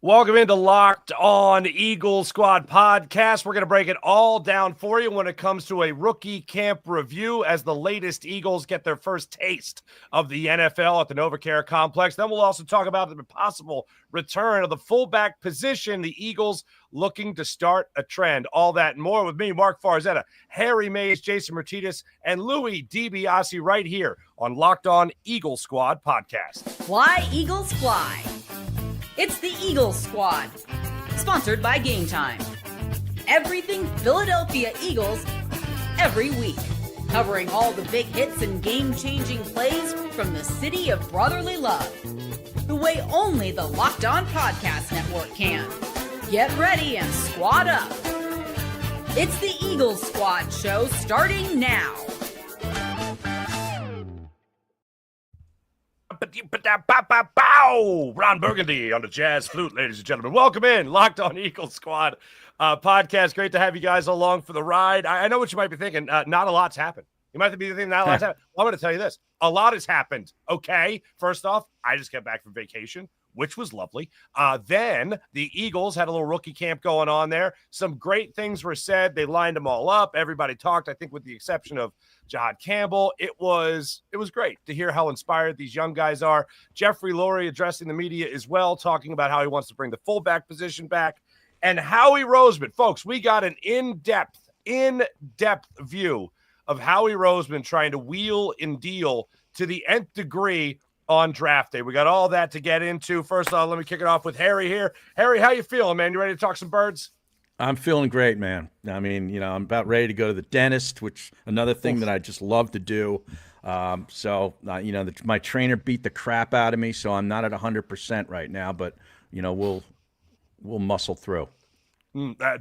Welcome into Locked On Eagle Squad podcast. We're going to break it all down for you when it comes to a rookie camp review as the latest Eagles get their first taste of the NFL at the NovaCare Complex. Then we'll also talk about the possible return of the fullback position. The Eagles looking to start a trend. All that and more with me, Mark Farzetta, Harry Mays, Jason Martinez, and Louie DiBiase right here on Locked On Eagle Squad podcast. Fly, Eagles, fly. It's the Eagles Squad, sponsored by Game Time. Everything Philadelphia Eagles every week, covering all the big hits and game-changing plays from the city of brotherly love, the way only the Locked On Podcast Network can. Get ready and squad up. It's the Eagles Squad show starting now. Ron Burgundy on the jazz flute, ladies and gentlemen. Welcome in, Locked On Eagles Squad podcast. Great to have you guys along for the ride. I know what you might be thinking. Not a lot's happened. You might be thinking not a lot's happened. Well, I'm going to tell you this. A lot has happened. Okay. First off, I just got back from vacation, which was lovely. Then the Eagles had a little rookie camp going on there. Some great things were said. They lined them all up. Everybody talked, I think with the exception of Jihaad Campbell. It was great to hear how inspired these young guys are. Jeffrey Lurie addressing the media as well, talking about how he wants to bring the fullback position back. And Howie Roseman, folks, we got an in-depth view of Howie Roseman trying to wheel and deal to the nth degree on draft day. We got all that to get into. First off, let me kick it off with Harry here. Harry, how you feeling, man? You ready to talk some birds? I'm feeling great, man. I mean, I'm about ready to go to the dentist, which another thing that I just love to do. My trainer beat the crap out of me, so I'm not at 100% right now, but, we'll muscle through.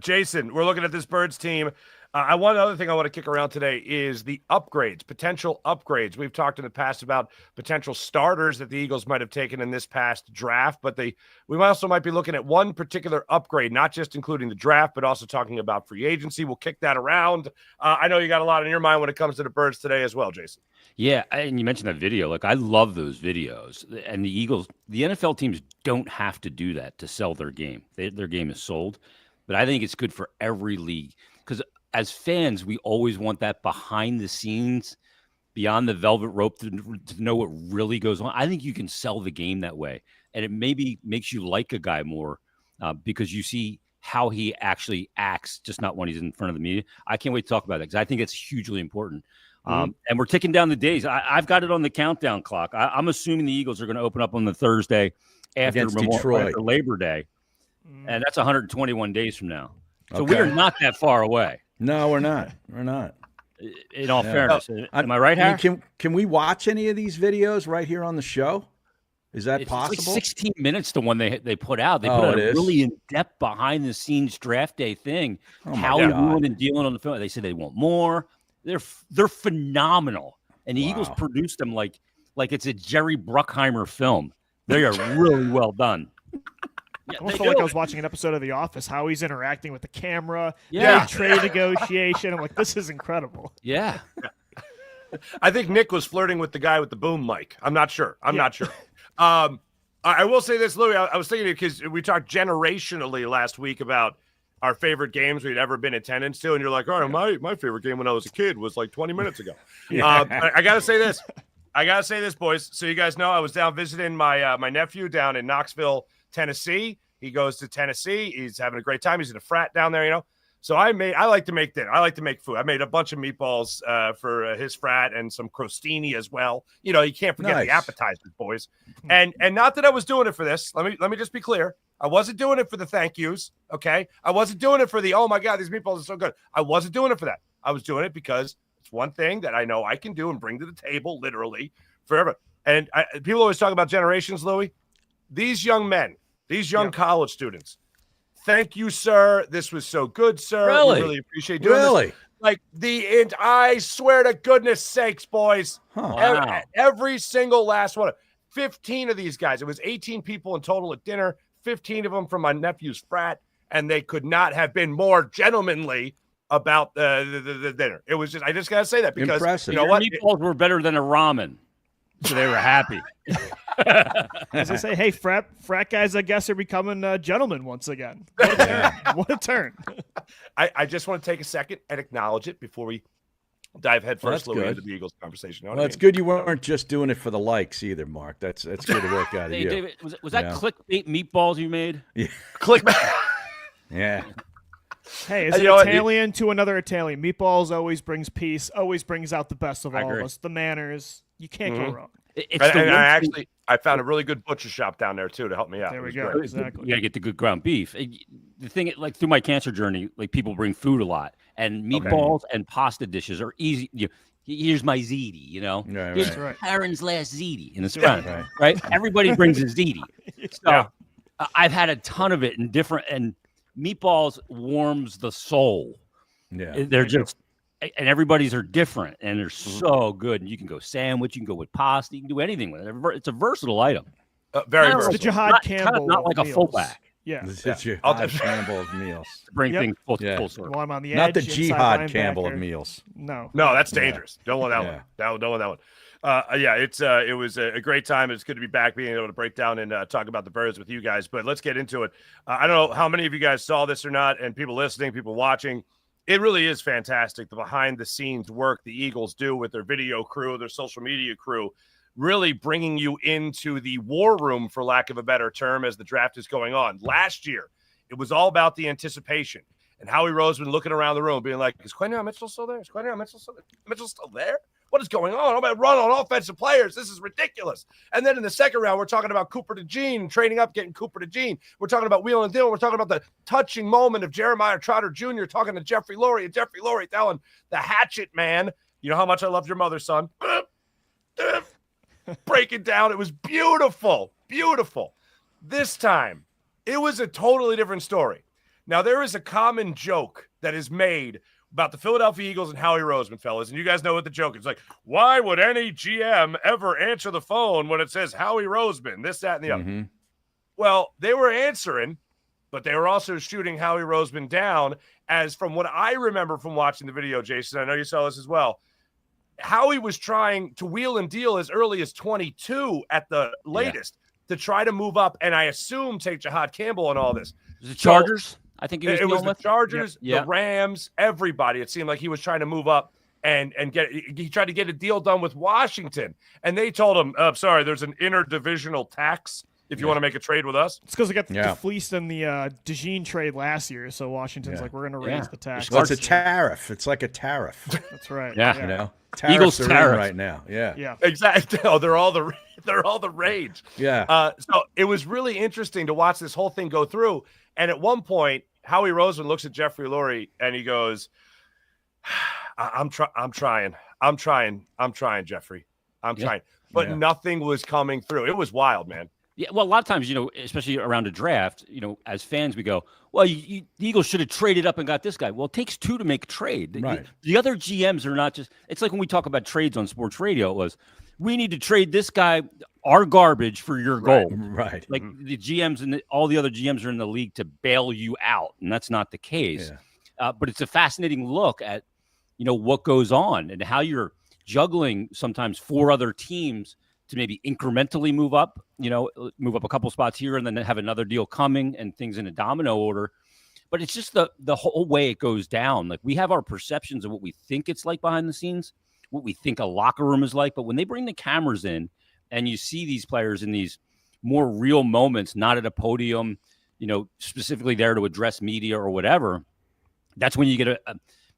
Jason, we're looking at this Birds team. One other thing I want to kick around today is the upgrades, potential upgrades. We've talked in the past about potential starters that the Eagles might have taken in this past draft, but we also might be looking at one particular upgrade, not just including the draft, but also talking about free agency. We'll kick that around. I know you got a lot on your mind when it comes to the Birds today as well, Jason. Yeah, and you mentioned that video. Like, I love those videos. And the Eagles, the NFL teams don't have to do that to sell their game. Their game is sold. But I think it's good for every league because as fans, we always want that behind the scenes, beyond the velvet rope to know what really goes on. I think you can sell the game that way. And it maybe makes you like a guy more because you see how he actually acts, just not when he's in front of the media. I can't wait to talk about that because I think it's hugely important. And we're ticking down the days. I've got it on the countdown clock. I'm assuming the Eagles are going to open up on the Thursday after Labor Day. And that's 121 days from now. So we are not that far away. No, we're not. We're not. In all fairness. Am I right, Harry? Can we watch any of these videos right here on the show? Is that possible? It's like 16 minutes to one they put out. They put out a really in-depth behind-the-scenes draft day thing. Howie Roseman and dealing on the film. They said they want more. They're phenomenal. And the Eagles produced them like it's a Jerry Bruckheimer film. They are really well done. I almost felt like I was watching an episode of The Office, how he's interacting with the camera, trade negotiation. I'm like, this is incredible. Yeah. I think Nick was flirting with the guy with the boom mic. I'm not sure. Not sure. I will say this, Louie. I was thinking because we talked generationally last week about our favorite games we'd ever been in attendance to, and you're like, oh, my favorite game when I was a kid was like 20 minutes ago. I got to say this. Boys. So you guys know I was down visiting my nephew down in Knoxville, Tennessee. He goes to Tennessee. He's having a great time. He's in a frat down there, So I like to make dinner. I like to make food. I made a bunch of meatballs for his frat and some crostini as well. You can't forget the appetizers, boys. And not that I was doing it for this. Let me just be clear. I wasn't doing it for the thank yous, okay? I wasn't doing it for the, oh my God, these meatballs are so good. I wasn't doing it for that. I was doing it because it's one thing that I know I can do and bring to the table, literally, forever. And people always talk about generations, Louie. These young men, these young college students, thank you, sir. This was so good, sir. Really? We really appreciate doing this. Like I swear to goodness sakes, boys. Every single last one. 15 of these guys. It was 18 people in total at dinner. 15 of them from my nephew's frat, and they could not have been more gentlemanly about the dinner. It was just, I just gotta say that because impressive. You know what? Meatballs were better than a ramen. So they were happy. As I say, hey, frat guys, I guess, are becoming gentlemen once again. What a turn. What a turn. I just want to take a second and acknowledge it before we dive headfirst, Well, Louie, good. into the Eagles conversation. You know Well, what I it's mean? good you weren't just doing it for the likes either, Mark. That's good to work out of Hey, you. David, was that clickbait meatballs you made? Click. Yeah. Hey, as an Italian to another Italian, meatballs always brings peace, always brings out the best of all of us. The manners, you can't go wrong. I found a really good butcher shop down there too to help me out. There we go. Great. Exactly. You gotta get the good ground beef. The thing, like through my cancer journey, like people bring food a lot, and meatballs and pasta dishes are easy. Here's my ziti, you know. Right, Here's right. Aaron's last ziti in the front, right. right? Everybody brings a ziti. So I've had a ton of it in different, and meatballs warms the soul. Yeah. They're just, and everybody's are different, and they're so good. And you can go sandwich, you can go with pasta, you can do anything with it. It's a versatile item. Very It's the versatile. Jihaad Campbell. Not like a meals. fullback. Yeah. This is your I'll Jihaad Campbell of meals. To bring things full Yeah. circle. While I'm on the edge. Not the inside Jihaad linebacker. Campbell of meals. No. No, that's dangerous. Don't want that Yeah. one. Don't want that one. It was a great time. It's good to be back, being able to break down and talk about the Birds with you guys. But let's get into it. I don't know how many of you guys saw this or not, and people listening, people watching. It really is fantastic, the behind-the-scenes work the Eagles do with their video crew, their social media crew, really bringing you into the war room, for lack of a better term, as the draft is going on. Last year, it was all about the anticipation. And Howie Roseman looking around the room, being like, is Quentin Mitchell still there? Is Quentin Mitchell still there? Mitchell's still there? What is going on? I'm about to run on offensive players. This is ridiculous. And then in the second round, we're talking about Cooper DeJean, trading up, getting Cooper DeJean. We're talking about wheel and deal. We're talking about the touching moment of Jeremiah Trotter Jr. talking to Jeffrey Lurie, and Jeffrey Lurie telling the hatchet man, you know how much I loved your mother, son. Break it down. It was beautiful. Beautiful. This time, it was a totally different story. Now, there is a common joke that is made about the Philadelphia Eagles and Howie Roseman, fellas, and you guys know what the joke is. Like, why would any GM ever answer the phone when it says Howie Roseman, this, that, and the other? Well, they were answering, but they were also shooting Howie Roseman down, as from what I remember from watching the video, Jason, I know you saw this as well, Howie was trying to wheel and deal as early as 22 at the latest to try to move up, and I assume take Jihaad Campbell and all this. The Chargers? I think It was the Chargers, the Rams, everybody. It seemed like he was trying to move up and he tried to get a deal done with Washington. And they told him, sorry, there's an interdivisional tax if you want to make a trade with us. It's because they got fleeced in the DeJean trade last year, so Washington's like, we're going to raise the tax. Well, it's a tariff. It's like a tariff. That's right. You know, tariffs Eagles are tariff in right now. Yeah. Exactly. Oh, they're all the rage. Yeah. So it was really interesting to watch this whole thing go through. And at one point, Howie Roseman looks at Jeffrey Lurie and he goes, I'm trying, Jeffrey. I'm trying. But nothing was coming through. It was wild, man. Yeah, well, a lot of times, especially around a draft, as fans, we go, well, the Eagles should have traded up and got this guy. Well, it takes two to make a trade. Right. The other GMs are not just – it's like when we talk about trades on sports radio, it was, we need to trade this guy, our garbage, for your gold. Right. Like the GMs and all the other GMs are in the league to bail you out, and that's not the case. Yeah. But it's a fascinating look at, what goes on and how you're juggling sometimes 4 other teams to maybe incrementally move up a couple spots here and then have another deal coming and things in a domino order. But it's just the whole way it goes down. Like, we have our perceptions of what we think it's like behind the scenes, what we think a locker room is like. But when they bring the cameras in and you see these players in these more real moments, not at a podium, specifically there to address media or whatever, that's when you get a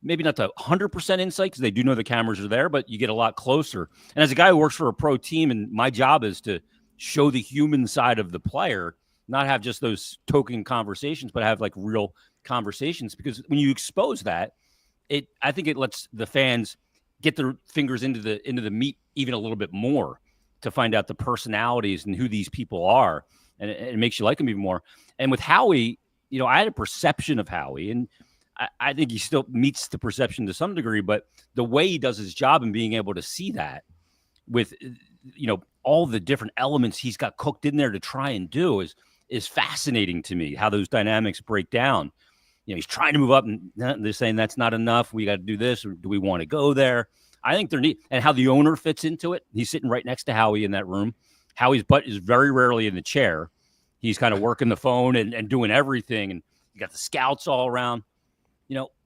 maybe not the 100% insight, because they do know the cameras are there, but you get a lot closer. And as a guy who works for a pro team, and my job is to show the human side of the player, not have just those token conversations, but have like real conversations. Because when you expose that, I think it lets the fans get their fingers into the meat even a little bit more to find out the personalities and who these people are. And it makes you like them even more. And with Howie, I had a perception of Howie, and I think he still meets the perception to some degree, but the way he does his job and being able to see that with, all the different elements he's got cooked in there to try and do is fascinating to me, how those dynamics break down. He's trying to move up and they're saying that's not enough. We got to do this, or do we want to go there? I think they're neat. And how the owner fits into it. He's sitting right next to Howie in that room. Howie's butt is very rarely in the chair. He's kind of working the phone and doing everything. And you got the scouts all around.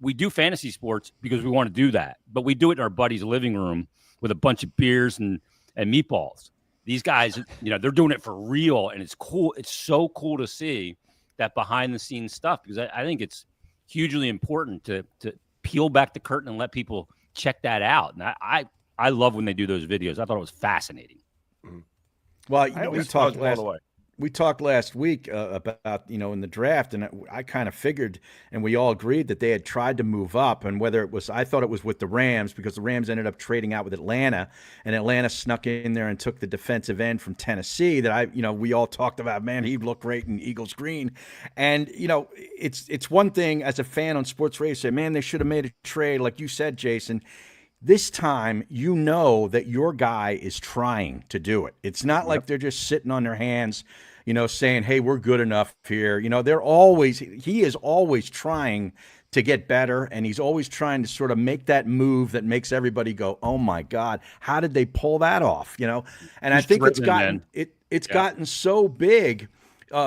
We do fantasy sports because we want to do that. But we do it in our buddy's living room with a bunch of beers and meatballs. These guys, they're doing it for real. And it's cool. It's so cool to see that behind the scenes stuff, because I think it's hugely important to peel back the curtain and let people check that out. And I love when they do those videos. I thought it was fascinating. Well, we talked last week about, in the draft, and I kind of figured, and we all agreed that they had tried to move up, and I thought it was with the Rams, because the Rams ended up trading out with Atlanta, and Atlanta snuck in there and took the defensive end from Tennessee that we all talked about, man, he'd look great in Eagles green. And, it's one thing as a fan on sports radio to say, man, they should have made a trade. Like you said, Jason, this time, that your guy is trying to do it. It's not like they're just sitting on their hands, saying, hey, we're good enough here. He is always trying to get better, and he's always trying to sort of make that move that makes everybody go, oh my God, how did they pull that off? And I think it's gotten so big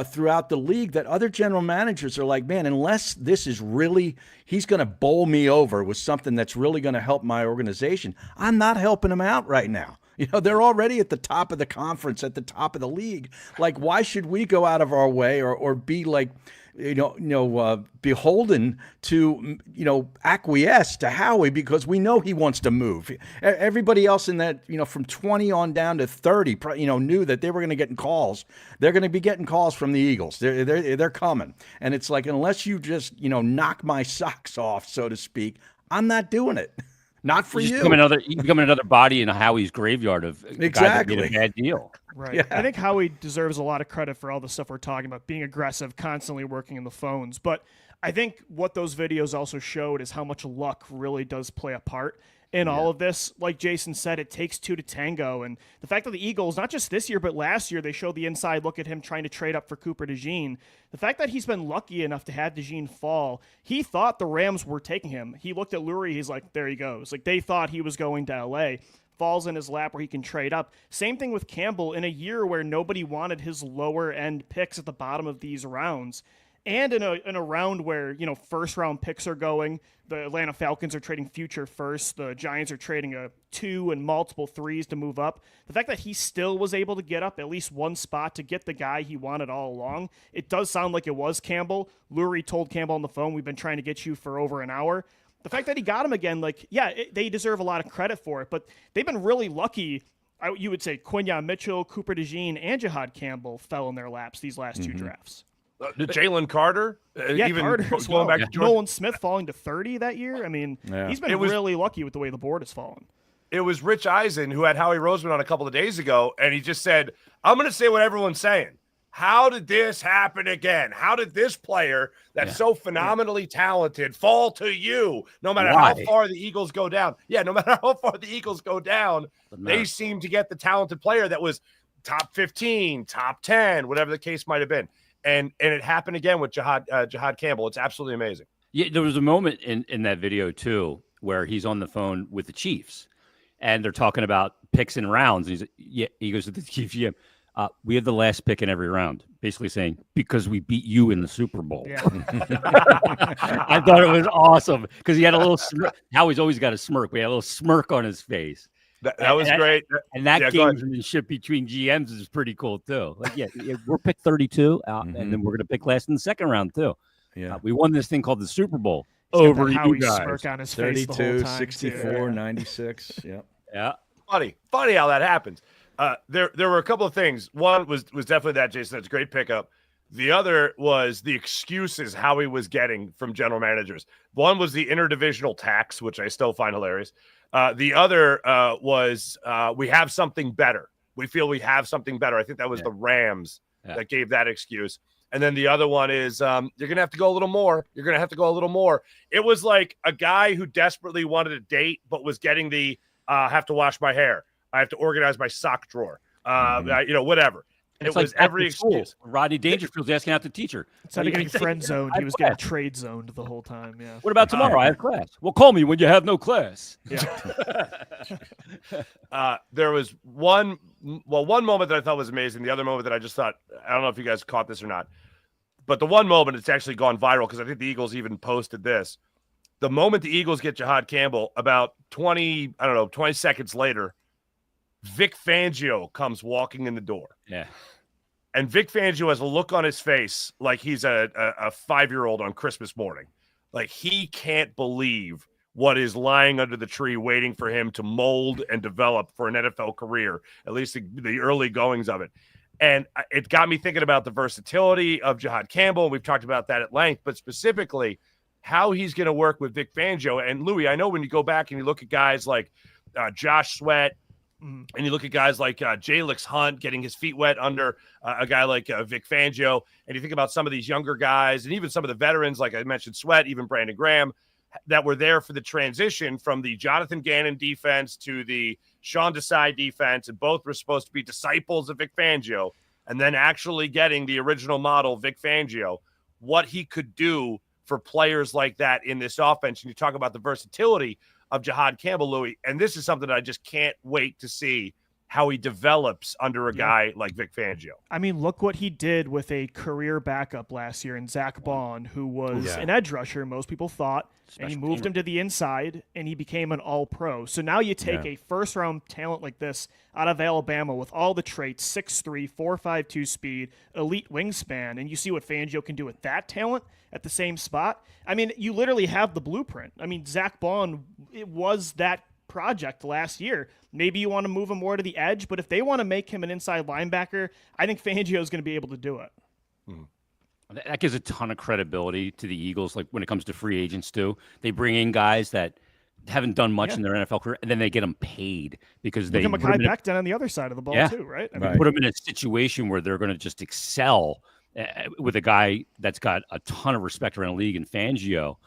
throughout the league that other general managers are like, man, unless this is really, he's going to bowl me over with something that's really going to help my organization, I'm not helping him out right now. They're already at the top of the conference, at the top of the league. Like, why should we go out of our way or be like, beholden to, acquiesce to Howie because we know he wants to move. Everybody else in that, from 20 on down to 30, knew that they were going to get calls. They're going to be getting calls from the Eagles. They're coming. And it's like, unless you just, knock my socks off, so to speak, I'm not doing it. Not for you. Become another body in Howie's graveyard of guys that made a bad deal. Right. Yeah. I think Howie deserves a lot of credit for all the stuff we're talking about, being aggressive, constantly working in the phones. But I think what those videos also showed is how much luck really does play a part in all of this. Like Jason said, it takes two to tango. And the fact that the Eagles, not just this year, but last year, they showed the inside look at him trying to trade up for Cooper DeJean. The fact that he's been lucky enough to have DeJean fall, he thought the Rams were taking him. He looked at Lurie, he's like, there he goes. Like, they thought he was going to L.A., falls in his lap where he can trade up. Same thing with Campbell in a year where nobody wanted his lower end picks at the bottom of these rounds. And in a round where, first round picks are going, the Atlanta Falcons are trading future first, the Giants are trading a 2 and multiple 3s to move up. The fact that he still was able to get up at least one spot to get the guy he wanted all along, it does sound like it was Campbell. Lurie told Campbell on the phone, we've been trying to get you for over an hour. The fact that he got him again, they deserve a lot of credit for it, but they've been really lucky. You would say Quinyon Mitchell, Cooper DeJean, and Jihaad Campbell fell in their laps these last two drafts. Jalen Carter, Carter going back to Nolan Smith falling to 30 that year. I mean, he's been really lucky with the way the board has fallen. It was Rich Eisen who had Howie Roseman on a couple of days ago, and he just said, I'm going to say what everyone's saying. How did this happen again? How did this player that's so phenomenally talented fall to you? No matter how far the Eagles go down. Yeah, no matter how far the Eagles go down, they seem to get the talented player that was top 15, top 10, whatever the case might have been. And it happened again with Jihaad Campbell. It's absolutely amazing. Yeah, there was a moment in that video, too, where he's on the phone with the Chiefs, and they're talking about picks and rounds. And he goes to the Chief GM, we have the last pick in every round, basically saying, because we beat you in the Super Bowl. Yeah. I thought it was awesome because he had a little smirk. Howie's always got a smirk. We had a little smirk on his face. That was great. And that gamesmanship between GMs is pretty cool, too. Like, we're picked 32, and then we're going to pick last in the second round, too. Yeah, we won this thing called the Super Bowl. Over you guys. Smirk on his face 32, the whole time, 64, 96. Yep. Yeah. Funny how that happens. There were a couple of things. One was definitely that, Jason. That's a great pickup. The other was the excuses Howie was getting from general managers. One was the interdivisional tax, which I still find hilarious. The other was we have something better. We feel we have something better. I think that was the Rams that gave that excuse. And then the other one is you're going to have to go a little more. You're going to have to go a little more. It was like a guy who desperately wanted a date but was getting the have to wash my hair. I have to organize my sock drawer. Whatever. It like was every excuse. Rodney Dangerfield's asking out the teacher. Instead of getting friend zoned, he was getting trade zoned the whole time. Yeah. What about tomorrow? I have class. Well, call me when you have no class. Yeah. There was one moment that I thought was amazing. The other moment that I just thought, I don't know if you guys caught this or not, but the one moment it's actually gone viral because I think the Eagles even posted this. The moment the Eagles get Jihaad Campbell, about 20 seconds later, Vic Fangio comes walking in the door. Yeah. And Vic Fangio has a look on his face like he's a 5-year-old on Christmas morning. Like he can't believe what is lying under the tree waiting for him to mold and develop for an NFL career, at least the early goings of it. And it got me thinking about the versatility of Jihaad Campbell. We've talked about that at length, but specifically how he's going to work with Vic Fangio. And Louie, I know when you go back and you look at guys like Josh Sweat, and you look at guys like Jalix Hunt getting his feet wet under a guy like Vic Fangio, and you think about some of these younger guys and even some of the veterans, like I mentioned, Sweat, even Brandon Graham, that were there for the transition from the Jonathan Gannon defense to the Sean Desai defense, and both were supposed to be disciples of Vic Fangio, and then actually getting the original model, Vic Fangio, what he could do for players like that in this offense. And you talk about the versatility of Jihaad Campbell, Louie, and this is something that I just can't wait to see how he develops under a guy like Vic Fangio. I mean, look what he did with a career backup last year in Zach Bond, who was an edge rusher, most people thought, and he moved him to the inside, and he became an all-pro. So now you take a first-round talent like this out of Alabama with all the traits, 6'3", 4.52 speed, elite wingspan, and you see what Fangio can do with that talent at the same spot. I mean, you literally have the blueprint. I mean, Zach Bond, it was that project last year. Maybe you want to move him more to the edge, but if they want to make him an inside linebacker, I think Fangio is going to be able to do it. That gives a ton of credibility to the Eagles, like when it comes to free agents too. They bring in guys that haven't done much in their NFL career, and then they get them paid because they look at Mekhi Becton on the other side of the ball too, right? I mean, put them in a situation where they're going to just excel with a guy that's got a ton of respect around the league and Fangio.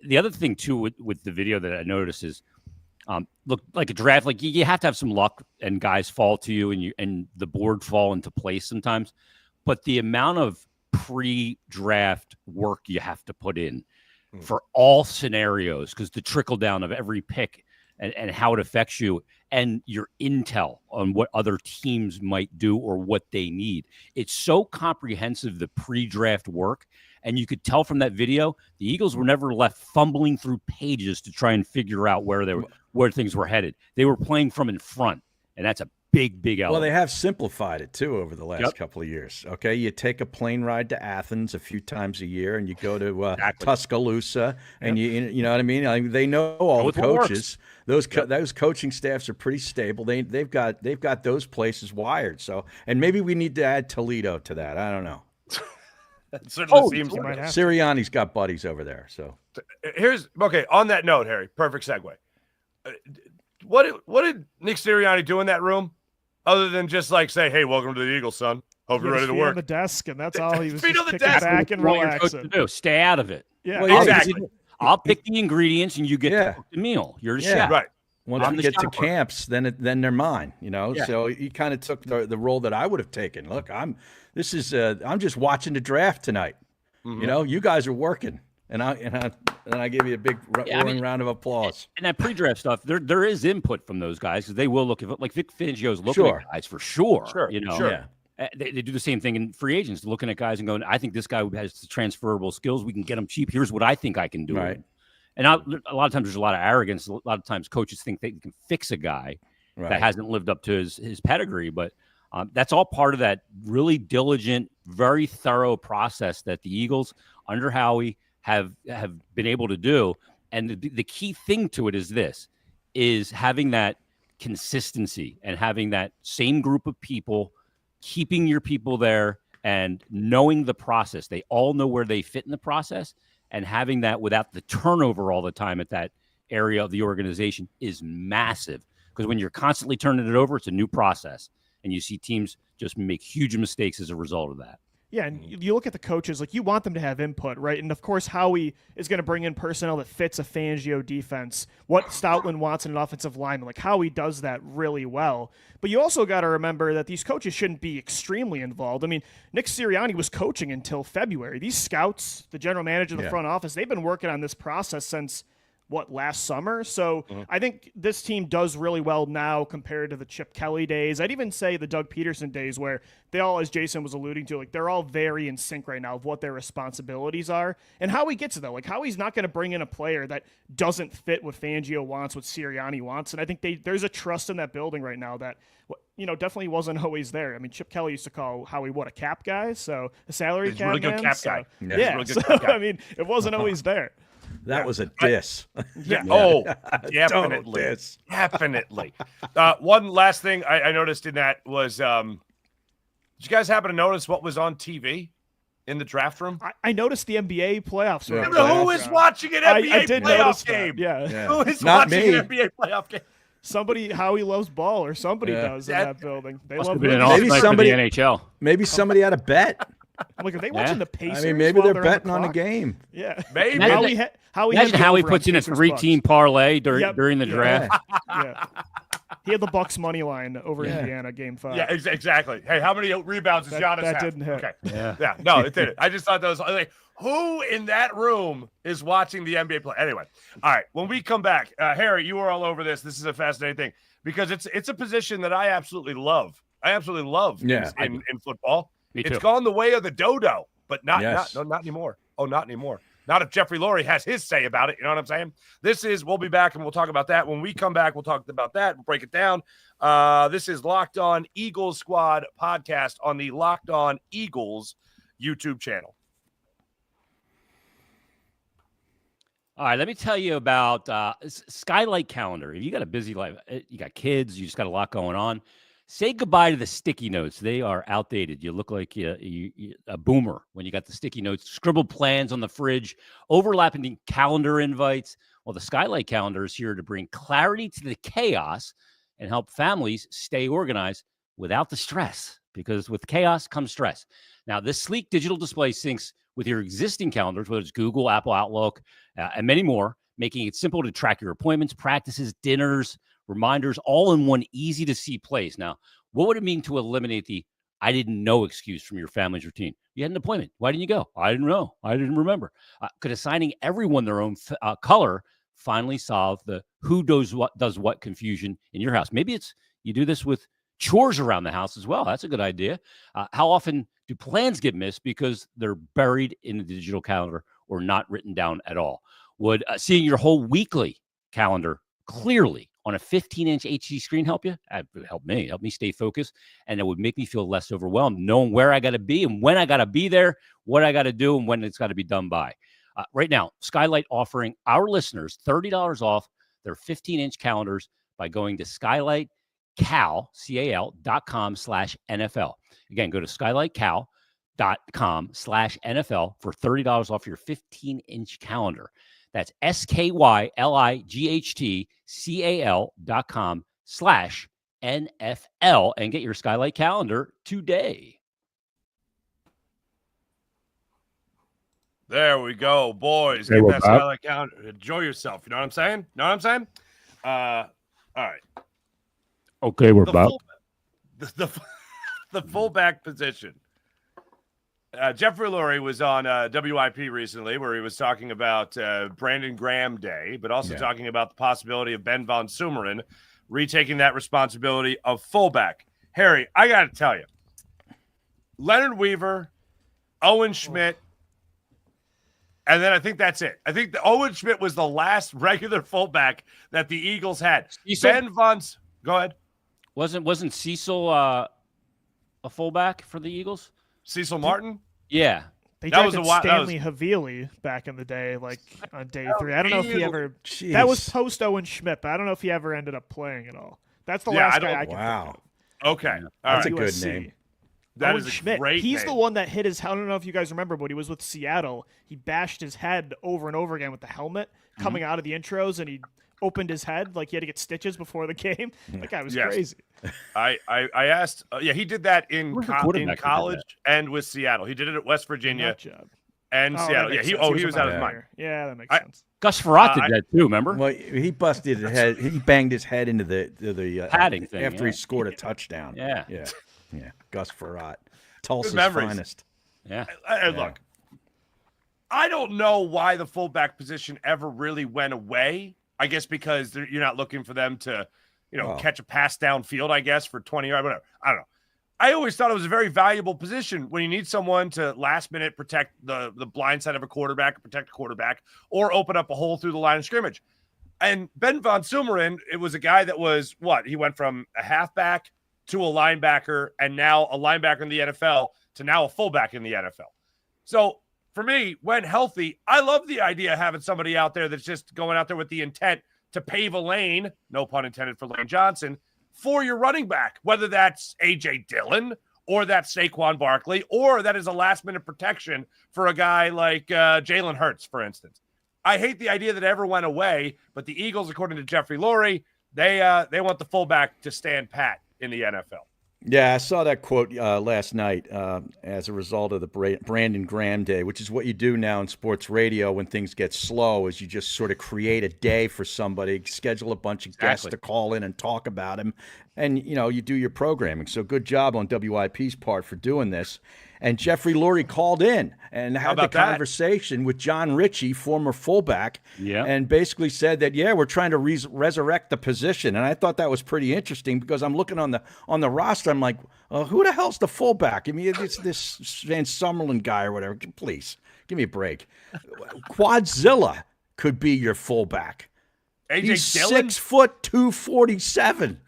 The other thing too with the video that I noticed is, look, like a draft, like you have to have some luck and guys fall to you and the board fall into place sometimes. But the amount of pre-draft work you have to put in for all scenarios, because the trickle down of every pick and how it affects you and your intel on what other teams might do or what they need. It's so comprehensive, the pre-draft work. And you could tell from that video, the Eagles were never left fumbling through pages to try and figure out where things were headed. They were playing from in front, and that's a big element. Well, they have simplified it too over the last couple of years. Okay, you take a plane ride to Athens a few times a year, and you go to Tuscaloosa, and you know what I mean. I mean, they know all the coaches. Those coaching staffs are pretty stable. They've got those places wired. So, and maybe we need to add Toledo to that. I don't know. It certainly seems like Sirianni's got buddies over there. So on that note, Harry, perfect segue. What did Nick Sirianni do in that room other than just like say, "Hey, welcome to the Eagles, son. Hope you're ready to work." On the desk, and that's all he was. Feet just on the kicking desk. back and relaxing. Stay out of it. Yeah, well, exactly. I'll pick the ingredients, and you get to cook the meal. You're the chef. Right. Once we get to camps, then they're mine. You know, so he kind of took the role that I would have taken. Look, I'm just watching the draft tonight. You know, you guys are working, and I give you a big round of applause. And that pre-draft stuff, there is input from those guys because they will look at, like Vic Fangio's looking at guys for sure. You know, they do the same thing in free agents, looking at guys and going, "I think this guy has transferable skills. We can get him cheap. Here's what I think I can do." Right. And a lot of times there's a lot of arrogance. A lot of times coaches think they can fix a guy that hasn't lived up to his pedigree, but. That's all part of that really diligent, very thorough process that the Eagles under Howie have been able to do. And the key thing to it is having that consistency and having that same group of people, keeping your people there and knowing the process. They all know where they fit in the process, and having that without the turnover all the time at that area of the organization is massive. Because when you're constantly turning it over, it's a new process. And you see teams just make huge mistakes as a result of that. Yeah, and you look at the coaches, like you want them to have input, right? And of course, Howie is going to bring in personnel that fits a Fangio defense, what Stoutland wants in an offensive lineman. Like Howie does that really well. But you also got to remember that these coaches shouldn't be extremely involved. I mean, Nick Sirianni was coaching until February. These scouts, the general manager, the front office, they've been working on this process since last summer. So I think this team does really well now compared to the Chip Kelly days. I'd even say the Doug Peterson days, where they all, as Jason was alluding to, like they're all very in sync right now of what their responsibilities are and how he gets it though. Like Howie's not going to bring in a player that doesn't fit what Fangio wants, what Sirianni wants. And I think there's a trust in that building right now that, definitely wasn't always there. I mean, Chip Kelly used to call Howie a cap guy, so a salary cap really good man. cap So, guy. Yeah, Really good so, cap guy. I mean, it wasn't always there. That was a diss. Yeah. Oh, Total definitely. diss. Definitely. One last thing I noticed in that was, did you guys happen to notice what was on TV in the draft room? I noticed the NBA playoffs. Were on Who is watching an NBA I did playoff notice game? that. Yeah. Who is Not watching me. an NBA playoff game? Somebody, Howie loves ball, or somebody does in that building. They Must love have been an movies. off Maybe night somebody- for the NHL. Maybe somebody had a bet. I'm like, are they watching the Pacers? I mean, maybe while they're they're betting on the clock? game. Yeah. Maybe. Howie Imagine had the how he over on puts in a Pacers 3-team parlay during the Yeah. draft. Yeah. He had the Bucks money line over Indiana game 5. Yeah, exactly. Hey, how many rebounds does Giannis that have? didn't hit. Okay. Yeah. No, it didn't. I just thought that was like, who in that room is watching the NBA play? Anyway, all right. When we come back, Harry, you were all over this. This is a fascinating thing because it's a position that I absolutely love. I absolutely love in football. Me too. It's gone the way of the dodo, but not anymore. Oh, not anymore. Not if Jeffrey Lurie has his say about it. You know what I'm saying? We'll be back and we'll talk about that. When we come back, we'll talk about that and break it down. This is Locked On Eagles Squad podcast on the Locked On Eagles YouTube channel. All right, let me tell you about Skylight Calendar. If you got a busy life, you got kids, you just got a lot going on, say goodbye to the sticky notes. They are outdated. You look like a boomer when you got the sticky notes, scribbled plans on the fridge, overlapping calendar invites. Well, the Skylight Calendar is here to bring clarity to the chaos and help families stay organized without the stress, because with chaos comes stress. Now, this sleek digital display syncs with your existing calendars, whether it's Google, Apple, Outlook, and many more, making it simple to track your appointments, practices, dinners, reminders, all in one easy-to-see place. Now, what would it mean to eliminate the I didn't know excuse from your family's routine? You had an appointment. Why didn't you go? I didn't know. I didn't remember. Could assigning everyone their own color finally solve the who does what confusion in your house? Maybe it's you do this with chores around the house as well. That's a good idea. How often do plans get missed because they're buried in the digital calendar or not written down at all? Would seeing your whole weekly calendar clearly on a 15-inch HD screen help you? Help me stay focused, and it would make me feel less overwhelmed, knowing where I got to be and when I got to be there, what I got to do, and when it's got to be done by. Right now, Skylight offering our listeners $30 off their 15-inch calendars by going to skylightcal.com/NFL. Again, go to skylightcal.com/NFL for $30 off your 15-inch calendar. That's skylightcal.com/NFL and get your Skylight calendar today. There we go, boys. Get that Skylight calendar. Enjoy yourself. You know what I'm saying? All right. Okay, we're back. The fullback position. Jeffrey Lurie was on WIP recently where he was talking about Brandon Graham Day, but also talking about the possibility of Ben Von Sumeren retaking that responsibility of fullback. Harry, I got to tell you, Leonard Weaver, Owen Schmidt, and then I think that's it. I think Owen Schmidt was the last regular fullback that the Eagles had. Go ahead. Wasn't Cecil a fullback for the Eagles? Cecil Martin? Yeah. They That was drafted a while- that Stanley Havili back in the day, like on day 3. I don't know if he ever. Jeez. That was post Owen Schmidt, but I don't know if he ever ended up playing at all. That's the last guy I can think Wow. of. Okay. All That's right. a good USC. name. That Owen is a Schmidt. great He's name. the one that hit his. I don't know if you guys remember, but he was with Seattle. He bashed his head over and over again with the helmet coming out of the intros, and he opened his head, like he had to get stitches before the game. That guy was crazy. I asked. He did that in quarterback who did college and with Seattle. He did it at West Virginia Nut job. and Seattle. Yeah, he was out of his mind. Yeah, that makes sense. Gus Farrat did that too. Remember? Well, he busted his head. He banged his head into the padding thing after he scored a touchdown. Yeah. Gus Farrat, Tulsa's memories. finest. Yeah. Look, I don't know why the fullback position ever really went away. I guess because you're not looking for them to, catch a pass downfield, I guess, for 20 yards, whatever. I don't know. I always thought it was a very valuable position when you need someone to last minute protect the blind side of a quarterback, or protect a quarterback, or open up a hole through the line of scrimmage. And Ben Von Sumeren, it was a guy that was he went from a halfback to a linebacker, and now a linebacker in the NFL to now a fullback in the NFL. So for me, when healthy, I love the idea of having somebody out there that's just going out there with the intent to pave a lane, no pun intended for Lane Johnson, for your running back, whether that's A.J. Dillon or that's Saquon Barkley, or that is a last-minute protection for a guy like Jalen Hurts, for instance. I hate the idea that it ever went away, but the Eagles, according to Jeffrey Lurie, they want the fullback to stand pat in the NFL. Yeah, I saw that quote last night as a result of the Brandon Graham Day, which is what you do now in sports radio when things get slow, is you just sort of create a day for somebody, schedule a bunch of guests to call in and talk about him, and, you do your programming. So good job on WIP's part for doing this. And Jeffrey Lurie called in and had the conversation with John Ritchie, former fullback, and basically said that, we're trying to resurrect the position. And I thought that was pretty interesting because I'm looking on the roster. I'm like, who the hell's the fullback? I mean, it's this Van Summerlin guy or whatever. Please, give me a break. Quadzilla could be your fullback. He's Dillon? 6', 247.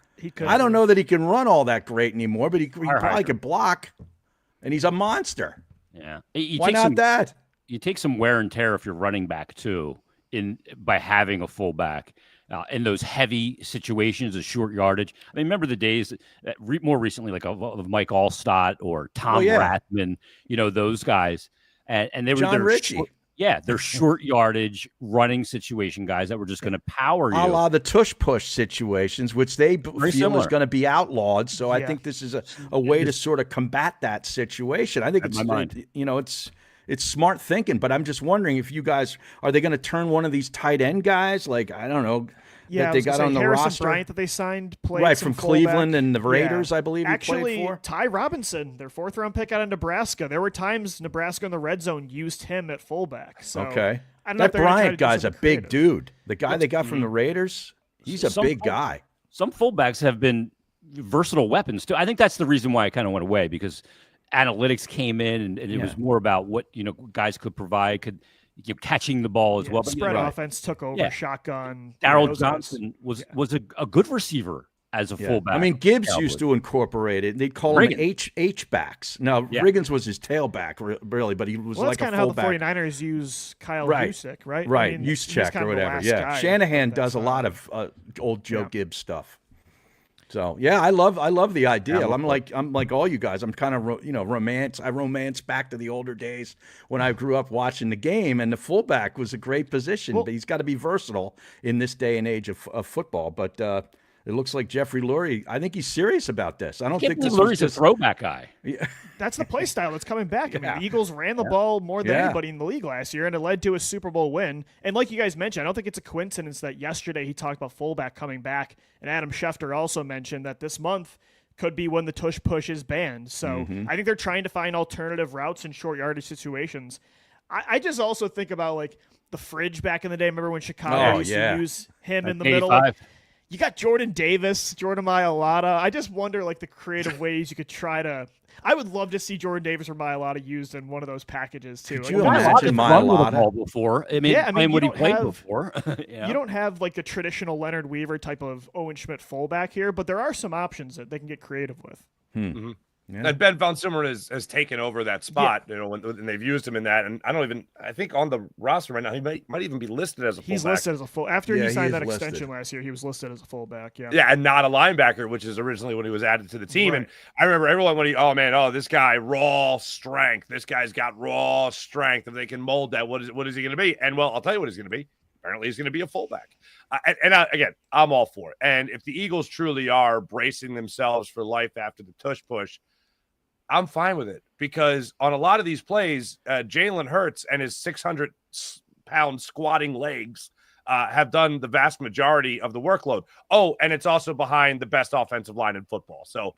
I don't know that he can run all that great anymore, but he probably could block. And he's a monster. Yeah. Why not that? You take some wear and tear if you're running back too, by having a fullback in those heavy situations, the short yardage. I mean, remember the days more recently, like of Mike Allstott or Tom Rathman, those guys, and they were John Ritchie. They're short yardage running situation guys that were just going to power you. A la the tush-push situations, which they feel is going to be outlawed. So I think this is a way to sort of combat that situation. I think it's smart thinking, but I'm just wondering if you guys, are they going to turn one of these tight end guys? Like, I don't know. Yeah, that they got on the Harrison roster. Bryant that they signed played right from Cleveland and the Raiders, I believe. Actually, he played for. Ty Robinson, their 4th-round pick out of Nebraska. There were times Nebraska in the red zone used him at fullback. So okay, I don't know that Bryant guy's a big dude. The guy they got from the Raiders, he's a big guy. Some fullbacks have been versatile weapons too. I think that's the reason why it kind of went away, because analytics came in and it was more about what guys could provide, catching the ball as well. But, spread offense took over, shotgun. Darryl Johnson was a good receiver as a fullback. I mean, Gibbs used to incorporate it. They'd call him H-backs. Now, Riggins was his tailback, really, but he was like a fullback. That's kind of how the 49ers use Kyle Juszczyk, right? Right, Juszczyk or whatever. Shanahan does a lot of old Joe Gibbs stuff. So I love the idea. I'm like all you guys. I'm kind of I romance back to the older days when I grew up watching the game, and the fullback was a great position. But he's got to be versatile in this day and age of football. But it looks like Jeffrey Lurie, I think he's serious about this. I don't think this Lurie's a throwback guy. Yeah. That's the play style that's coming back. I mean, the Eagles ran the ball more than anybody in the league last year, and it led to a Super Bowl win. And like you guys mentioned, I don't think it's a coincidence that yesterday he talked about fullback coming back, and Adam Schefter also mentioned that this month could be when the tush push is banned. So I think they're trying to find alternative routes in short yardage situations. I just also think about like the fridge back in the day. Remember when Chicago used to use him in the middle? You got Jordan Davis, Jordan Mailata. I just wonder, like, the creative ways you could try to. I would love to see Jordan Davis or Mailata used in one of those packages too. Could you imagine Mailata before? I mean, what he played before. You don't have like the traditional Leonard Weaver type of Owen Schmidt fullback here, but there are some options that they can get creative with. Yeah. And Ben Von Sumeren has taken over that spot, when they've used him in that. And I think on the roster right now, he might even be listed as a fullback. He's listed as a full. After he signed that extension last year, he was listed as a fullback. Yeah, and not a linebacker, which is originally when he was added to the team. Right. And I remember everyone this guy, raw strength. This guy's got raw strength. If they can mold that, what is he going to be? And well, I'll tell you what he's going to be. Apparently he's going to be a fullback. Again, I'm all for it. And if the Eagles truly are bracing themselves for life after the tush push, I'm fine with it, because on a lot of these plays, Jalen Hurts and his 600-pound squatting legs have done the vast majority of the workload. Oh, and it's also behind the best offensive line in football. So,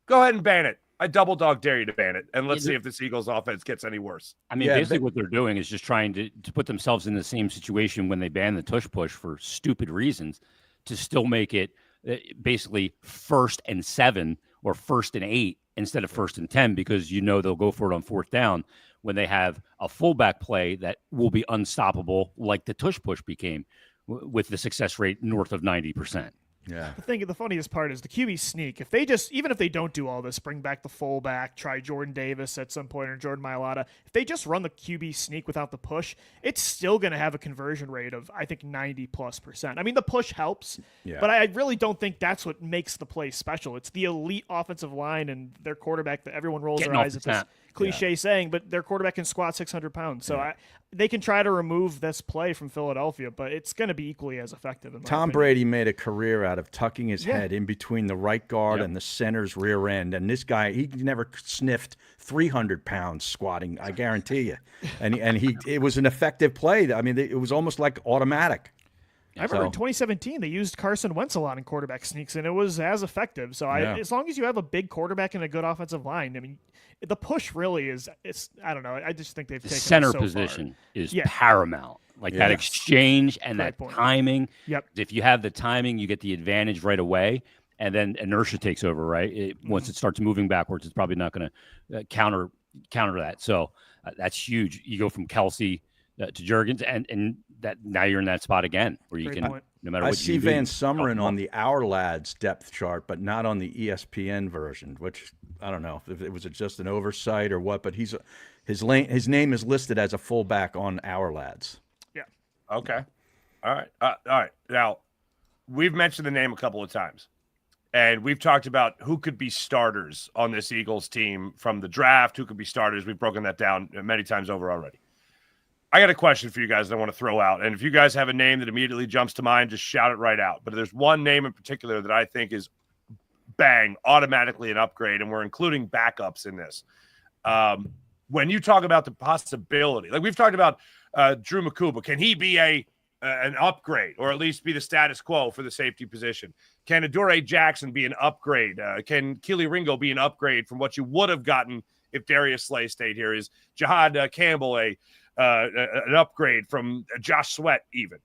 go ahead and ban it. I double dog dare you to ban it, and let's see if this Eagles offense gets any worse. I mean, basically what they're doing is just trying to put themselves in the same situation when they ban the tush push for stupid reasons, to still make it basically 1st and 7 or 1st and 8 instead of 1st and 10, because they'll go for it on 4th down when they have a fullback play that will be unstoppable, like the tush push became, with the success rate north of 90%. Yeah. The funniest part is the QB sneak. Even if they don't do all this, bring back the fullback, try Jordan Davis at some point, or Jordan Mailata, if they just run the QB sneak without the push, it's still going to have a conversion rate of, I think, 90+%. I mean, the push helps, but I really don't think that's what makes the play special. It's the elite offensive line and their quarterback that everyone rolls their eyes at this cliche saying, but their quarterback can squat 600 pounds. So they can try to remove this play from Philadelphia, but it's going to be equally as effective. Tom Brady made a career out of tucking his head in between the right guard and the center's rear end. And this guy, he never sniffed 300 pounds squatting, I guarantee you. And it was an effective play. I mean, it was almost like automatic. I remember in 2017, they used Carson Wentz a lot in quarterback sneaks, and it was as effective. So as long as you have a big quarterback and a good offensive line, I mean, the push really is, I don't know. I just think they've taken center so position far. is paramount. Like that exchange and that timing. Yep. If you have the timing, you get the advantage right away, and then inertia takes over, right? Once it starts moving backwards, it's probably not going to counter that. So that's huge. You go from Kelce to Jurgens, and that now you're in that spot again where you no matter what. I see Van Summeren on the Our Lads depth chart, but not on the ESPN version, which I don't know if it was just an oversight or what. But his name is listed as a fullback on Our Lads. Yeah. Okay. All right. Now, we've mentioned the name a couple of times, and we've talked about who could be starters on this Eagles team from the draft. Who could be starters? We've broken that down many times over already. I got a question for you guys that I want to throw out. And if you guys have a name that immediately jumps to mind, just shout it right out. But there's one name in particular that I think is automatically an upgrade, and we're including backups in this. When you talk about the possibility, like we've talked about Drew Nakobe, can he be an upgrade, or at least be the status quo for the safety position? Can Adoree Jackson be an upgrade? Can Kelee Ringo be an upgrade from what you would have gotten if Darius Slay stayed here? Is Jihaad Campbell an upgrade from Josh Sweat even?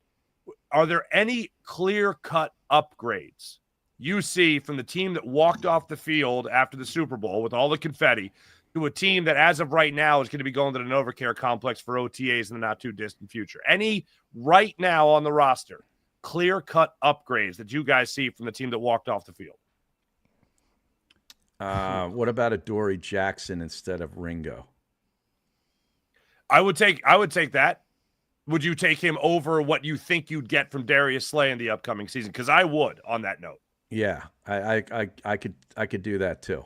Are there any clear-cut upgrades you see from the team that walked off the field after the Super Bowl with all the confetti to a team that as of right now is going to be going to the NovaCare complex for OTAs in the not-too-distant future? Any right now on the roster clear-cut upgrades that you guys see from the team that walked off the field? What about Adoree Jackson instead of Ringo? I would take that. Would you take him over what you think you'd get from Darius Slay in the upcoming season? Because I would, on that note. Yeah, I could do that too.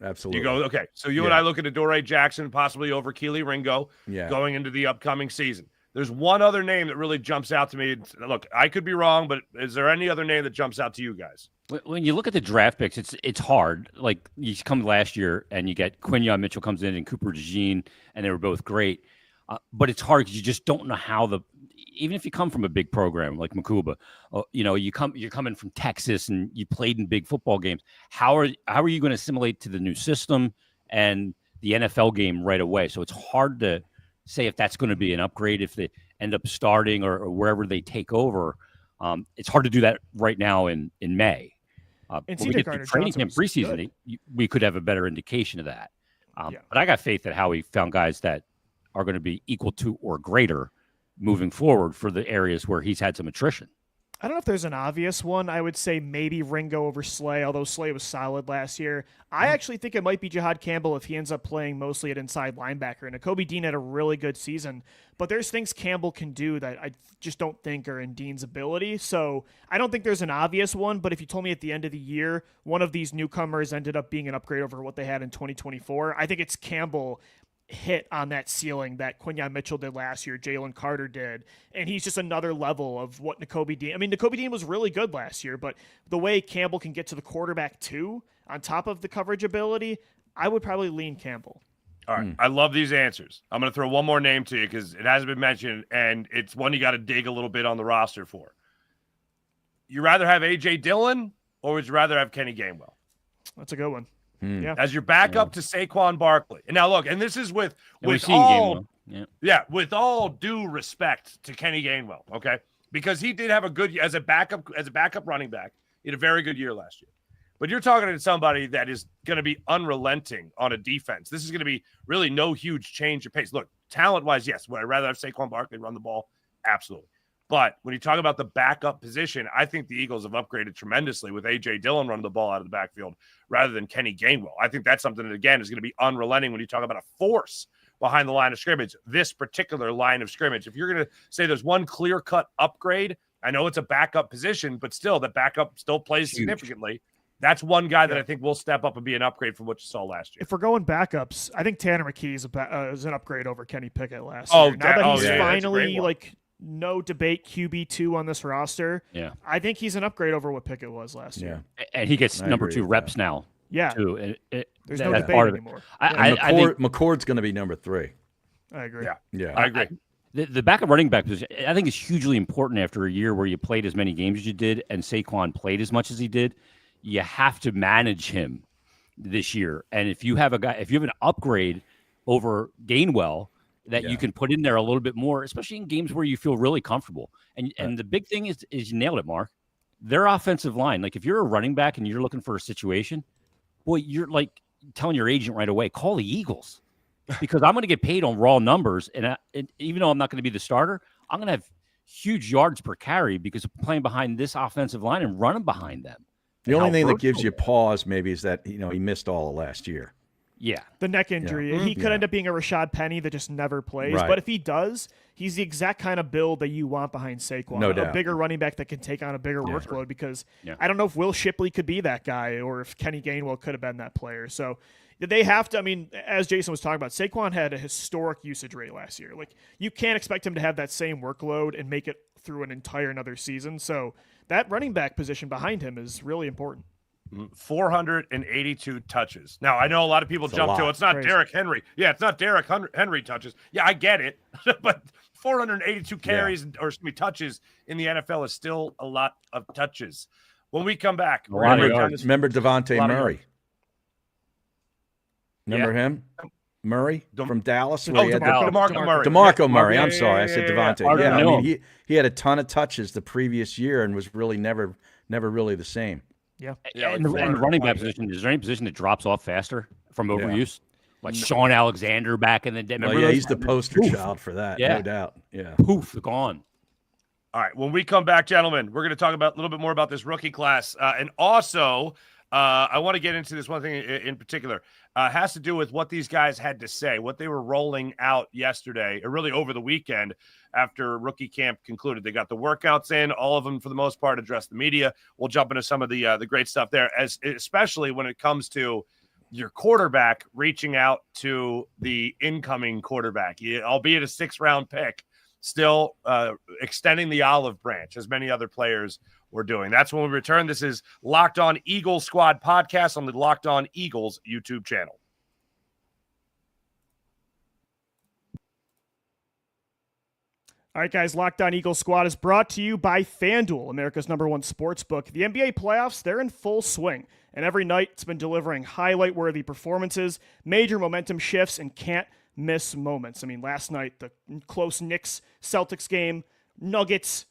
Absolutely. You go, okay. So you and I look at Adoree Jackson possibly over Kelee Ringo going into the upcoming season. There's one other name that really jumps out to me. Look, I could be wrong, but is there any other name that jumps out to you guys? When you look at the draft picks, it's hard. Like you come last year and you get Quinyon Mitchell comes in and Cooper DeJean, and they were both great. But it's hard because you just don't know how even if you come from a big program like Nakobe, you're coming from Texas and you played in big football games. How are you going to assimilate to the new system and the NFL game right away? So it's hard to say if that's going to be an upgrade if they end up starting or wherever they take over. It's hard to do that right now in May. When we get to training camp preseason, we could have a better indication of that. But I got faith that Howie found guys that are going to be equal to or greater moving forward for the areas where he's had some attrition. I don't know if there's an obvious one. I would say maybe Ringo over Slay, although Slay was solid last year. I actually think it might be Jihaad Campbell if he ends up playing mostly at inside linebacker. And Nakobe Dean had a really good season, but there's things Campbell can do that I just don't think are in Dean's ability. So I don't think there's an obvious one, but if you told me at the end of the year, one of these newcomers ended up being an upgrade over what they had in 2024, I think it's Campbell hit on that ceiling that Quinyon Mitchell did last year, Jalen Carter did, and he's just another level of what Nakobe Dean. I mean, Nakobe Dean was really good last year, but the way Campbell can get to the quarterback too, on top of the coverage ability, I would probably lean Campbell. All right. I love these answers. I'm going to throw one more name to you because it hasn't been mentioned, and it's one you got to dig a little bit on the roster for. You rather have A.J. Dillon or would you rather have Kenny Gainwell? That's a good one. Yeah. As your backup to Saquon Barkley. And now look, and this is with all all due respect to Kenny Gainwell, okay? Because he did have a good as a backup running back. He had a very good year last year. But you're talking to somebody that is going to be unrelenting on a defense. This is going to be really no huge change of pace. Look, talent-wise, yes. Would I rather have Saquon Barkley run the ball? Absolutely. But when you talk about the backup position, I think the Eagles have upgraded tremendously with A.J. Dillon running the ball out of the backfield rather than Kenny Gainwell. I think that's something that, again, is going to be unrelenting when you talk about a force behind the line of scrimmage, this particular line of scrimmage. If you're going to say there's one clear-cut upgrade, I know it's a backup position, but still, the backup still plays significantly. That's one guy that I think will step up and be an upgrade from what you saw last year. If we're going backups, I think Tanner McKee is an upgrade over Kenny Pickett last year. Now that he's finally no debate QB2 on this roster. Yeah, I think he's an upgrade over what Pickett was last year. And he gets number 2 reps now. Yeah, too. There's no debate anymore. I think McCord's going to be number 3. I agree. Yeah, I agree. The backup running back position, I think, is hugely important after a year where you played as many games as you did, and Saquon played as much as he did. You have to manage him this year, and if you have an upgrade over Gainwell that you can put in there a little bit more, especially in games where you feel really comfortable. And the big thing is you nailed it, Mark. Their offensive line, like if you're a running back and you're looking for a situation, boy, you're like telling your agent right away, call the Eagles because I'm going to get paid on raw numbers. And even though I'm not going to be the starter, I'm going to have huge yards per carry because of playing behind this offensive line and running behind them. The only thing that gives you pause maybe is that, he missed all of last year. Yeah. The neck injury. He could end up being a Rashad Penny that just never plays. Right. But if he does, he's the exact kind of build that you want behind Saquon. No doubt. A bigger running back that can take on a bigger workload because I don't know if Will Shipley could be that guy or if Kenny Gainwell could have been that player. So they have to, I mean, as Jason was talking about, Saquon had a historic usage rate last year. Like, you can't expect him to have that same workload and make it through an entire another season. So that running back position behind him is really important. 482 touches. Now, I know a lot of people jump to it's not crazy. Derrick Henry. Yeah, it's not Derrick Henry touches. Yeah, I get it. But 482 carries or touches in the NFL is still a lot of touches. When we come back, remember Devontae Murray. Remember him? Murray from Dallas? DeMarco Murray. I'm sorry. I said Devontae. Yeah, I mean, he had a ton of touches the previous year and was really never really the same. Yeah. And the running back position, is there any position that drops off faster from overuse? Like Sean Alexander back in the day. He's the poster child for that, no doubt. Yeah. Poof, gone. All right, when we come back, gentlemen, we're going to talk about a little bit more about this rookie class. And also, I want to get into this one thing in particular. Has to do with what these guys had to say, what they were rolling out yesterday, or really over the weekend after rookie camp concluded. They got the workouts in, all of them for the most part addressed the media. We'll jump into some of the great stuff there, especially when it comes to your quarterback reaching out to the incoming quarterback, albeit a 6th-round pick, still extending the olive branch, as many other players were doing. That's when we return. This is Locked On Eagles Squad podcast on the Locked On Eagles YouTube channel. All right, guys, Locked On Eagles Squad is brought to you by FanDuel, America's #1 sports book. The NBA playoffs, they're in full swing, and every night it's been delivering highlight-worthy performances, major momentum shifts, and can't-miss moments. I mean, last night, the close Knicks-Celtics game, Nuggets,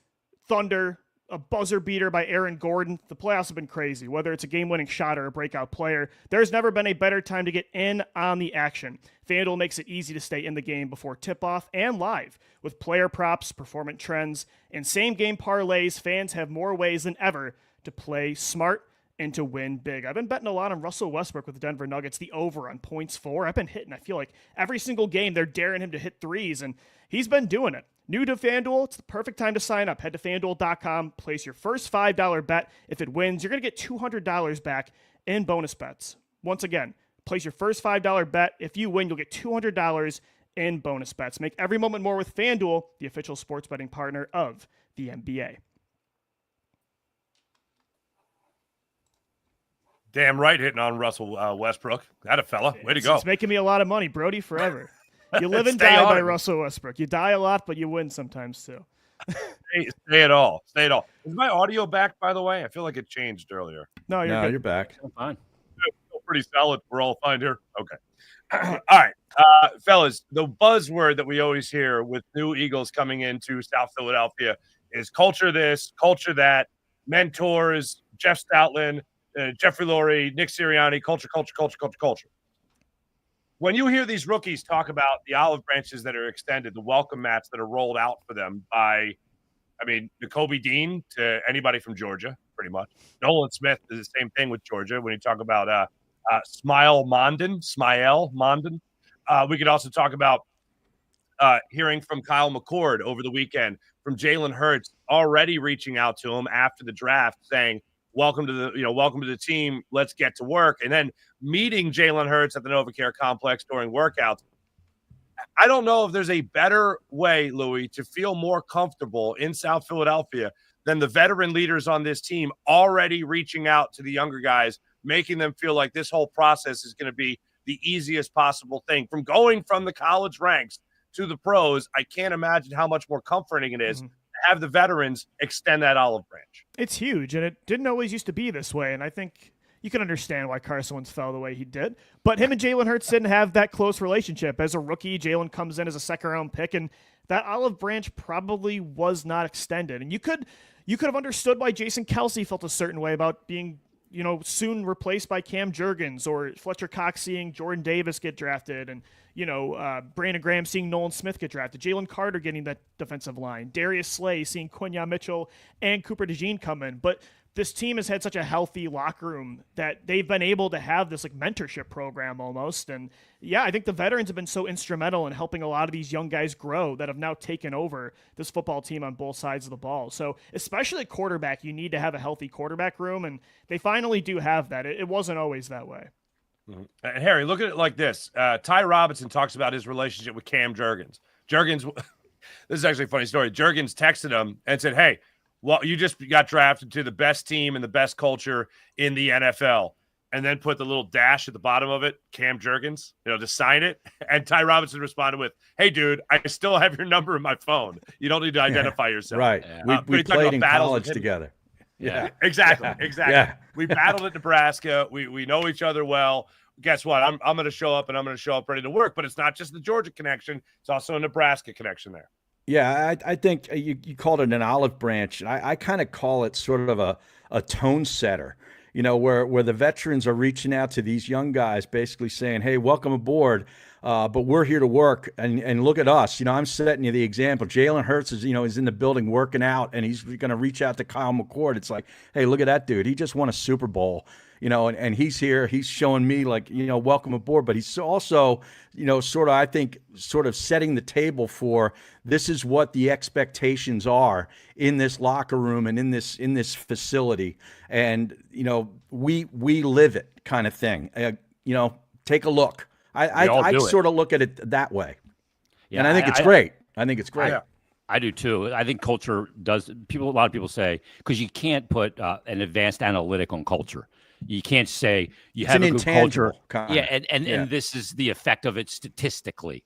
Thunder, a buzzer beater by Aaron Gordon. The playoffs have been crazy. Whether it's a game-winning shot or a breakout player, there's never been a better time to get in on the action. FanDuel makes it easy to stay in the game before tip-off and live. With player props, performance trends, and same-game parlays, fans have more ways than ever to play smart and to win big. I've been betting a lot on Russell Westbrook with the Denver Nuggets, the over on points 4. I've been hitting. I feel like every single game they're daring him to hit threes, and he's been doing it. New to FanDuel, it's the perfect time to sign up. Head to FanDuel.com, place your first $5 bet. If it wins, you're going to get $200 back in bonus bets. Once again, Place your first $5 bet. If you win, you'll get $200 in bonus bets. Make every moment more with FanDuel, the official sports betting partner of the NBA. Damn right, hitting on Russell Westbrook. That a fella. Way to go. It's making me a lot of money, Brody, forever. You live and Stay die on by it. Russell Westbrook. You die a lot, but you win sometimes too. Stay at all. Stay at all. Is my audio back, by the way? I feel like it changed earlier. No, you're No, good. you're back. I'm fine. Feel pretty solid. We're all fine here. Okay. All right. Fellas, the buzzword that we always hear with new Eagles coming into South Philadelphia is culture this, culture that, mentors, Jeff Stoutland, Jeffrey Lurie, Nick Sirianni, culture. When you hear these rookies talk about the olive branches that are extended, the welcome mats that are rolled out for them by, Nakobe Dean to anybody from Georgia, pretty much. Nolan Smith is the same thing with Georgia. When you talk about Smael Mondon. We could also talk about hearing from Kyle McCord over the weekend, from Jalen Hurts already reaching out to him after the draft, saying, welcome to the team. Let's get to work. And then meeting Jalen Hurts at the NovaCare complex during workouts. I don't know if there's a better way, Louie, to feel more comfortable in South Philadelphia than the veteran leaders on this team already reaching out to the younger guys, making them feel like this whole process is going to be the easiest possible thing. From going from the college ranks to the pros, I can't imagine how much more comforting it is to have the veterans extend that olive branch. It's huge, and it didn't always used to be this way, and I think you can understand why Carson Wentz fell the way he did. But him and Jalen Hurts didn't have that close relationship. As a rookie, Jalen comes in as a second-round pick, and that olive branch probably was not extended. And you could have understood why Jason Kelce felt a certain way about being, soon replaced by Cam Jurgens, or Fletcher Cox seeing Jordan Davis get drafted, and Brandon Graham seeing Nolan Smith get drafted, Jalen Carter getting that defensive line, Darius Slay seeing Quinyon Mitchell and Cooper DeJean come in. But this team has had such a healthy locker room that they've been able to have this mentorship program almost. And yeah, I think the veterans have been so instrumental in helping a lot of these young guys grow that have now taken over this football team on both sides of the ball. So especially at quarterback, you need to have a healthy quarterback room, and they finally do have that. It wasn't always that way. And Harry, look at it like this. Ty Robinson talks about his relationship with Cam Jurgens. This is actually a funny story. Jurgens texted him and said, hey, well, you just got drafted to the best team and the best culture in the NFL, and then put the little dash at the bottom of it, Cam Jurgens, to sign it. And Ty Robinson responded with, hey, dude, I still have your number in my phone. You don't need to identify yourself. Right. We played in college together. Yeah, exactly. Yeah. We battled at Nebraska. We know each other well. Guess what? I'm going to show up, and I'm going to show up ready to work. But it's not just the Georgia connection. It's also a Nebraska connection there. Yeah, I think you called it an olive branch. I kind of call it sort of a tone setter, where the veterans are reaching out to these young guys, basically saying, hey, welcome aboard, but we're here to work, and look at us. I'm setting you the example. Jalen Hurts is in the building working out, and he's going to reach out to Kyle McCord. It's like, hey, look at that dude. He just won a Super Bowl. And he's here, he's showing me welcome aboard, but he's also, sort of setting the table for this is what the expectations are in this locker room and in this facility. And, we live it kind of thing. Take a look. I sort of look at it that way. Yeah, and I think it's great. I think it's great. I do too. I think culture does. A lot of people say, because you can't put an advanced analytic on culture. You can't say you have a good culture. And this is the effect of it statistically.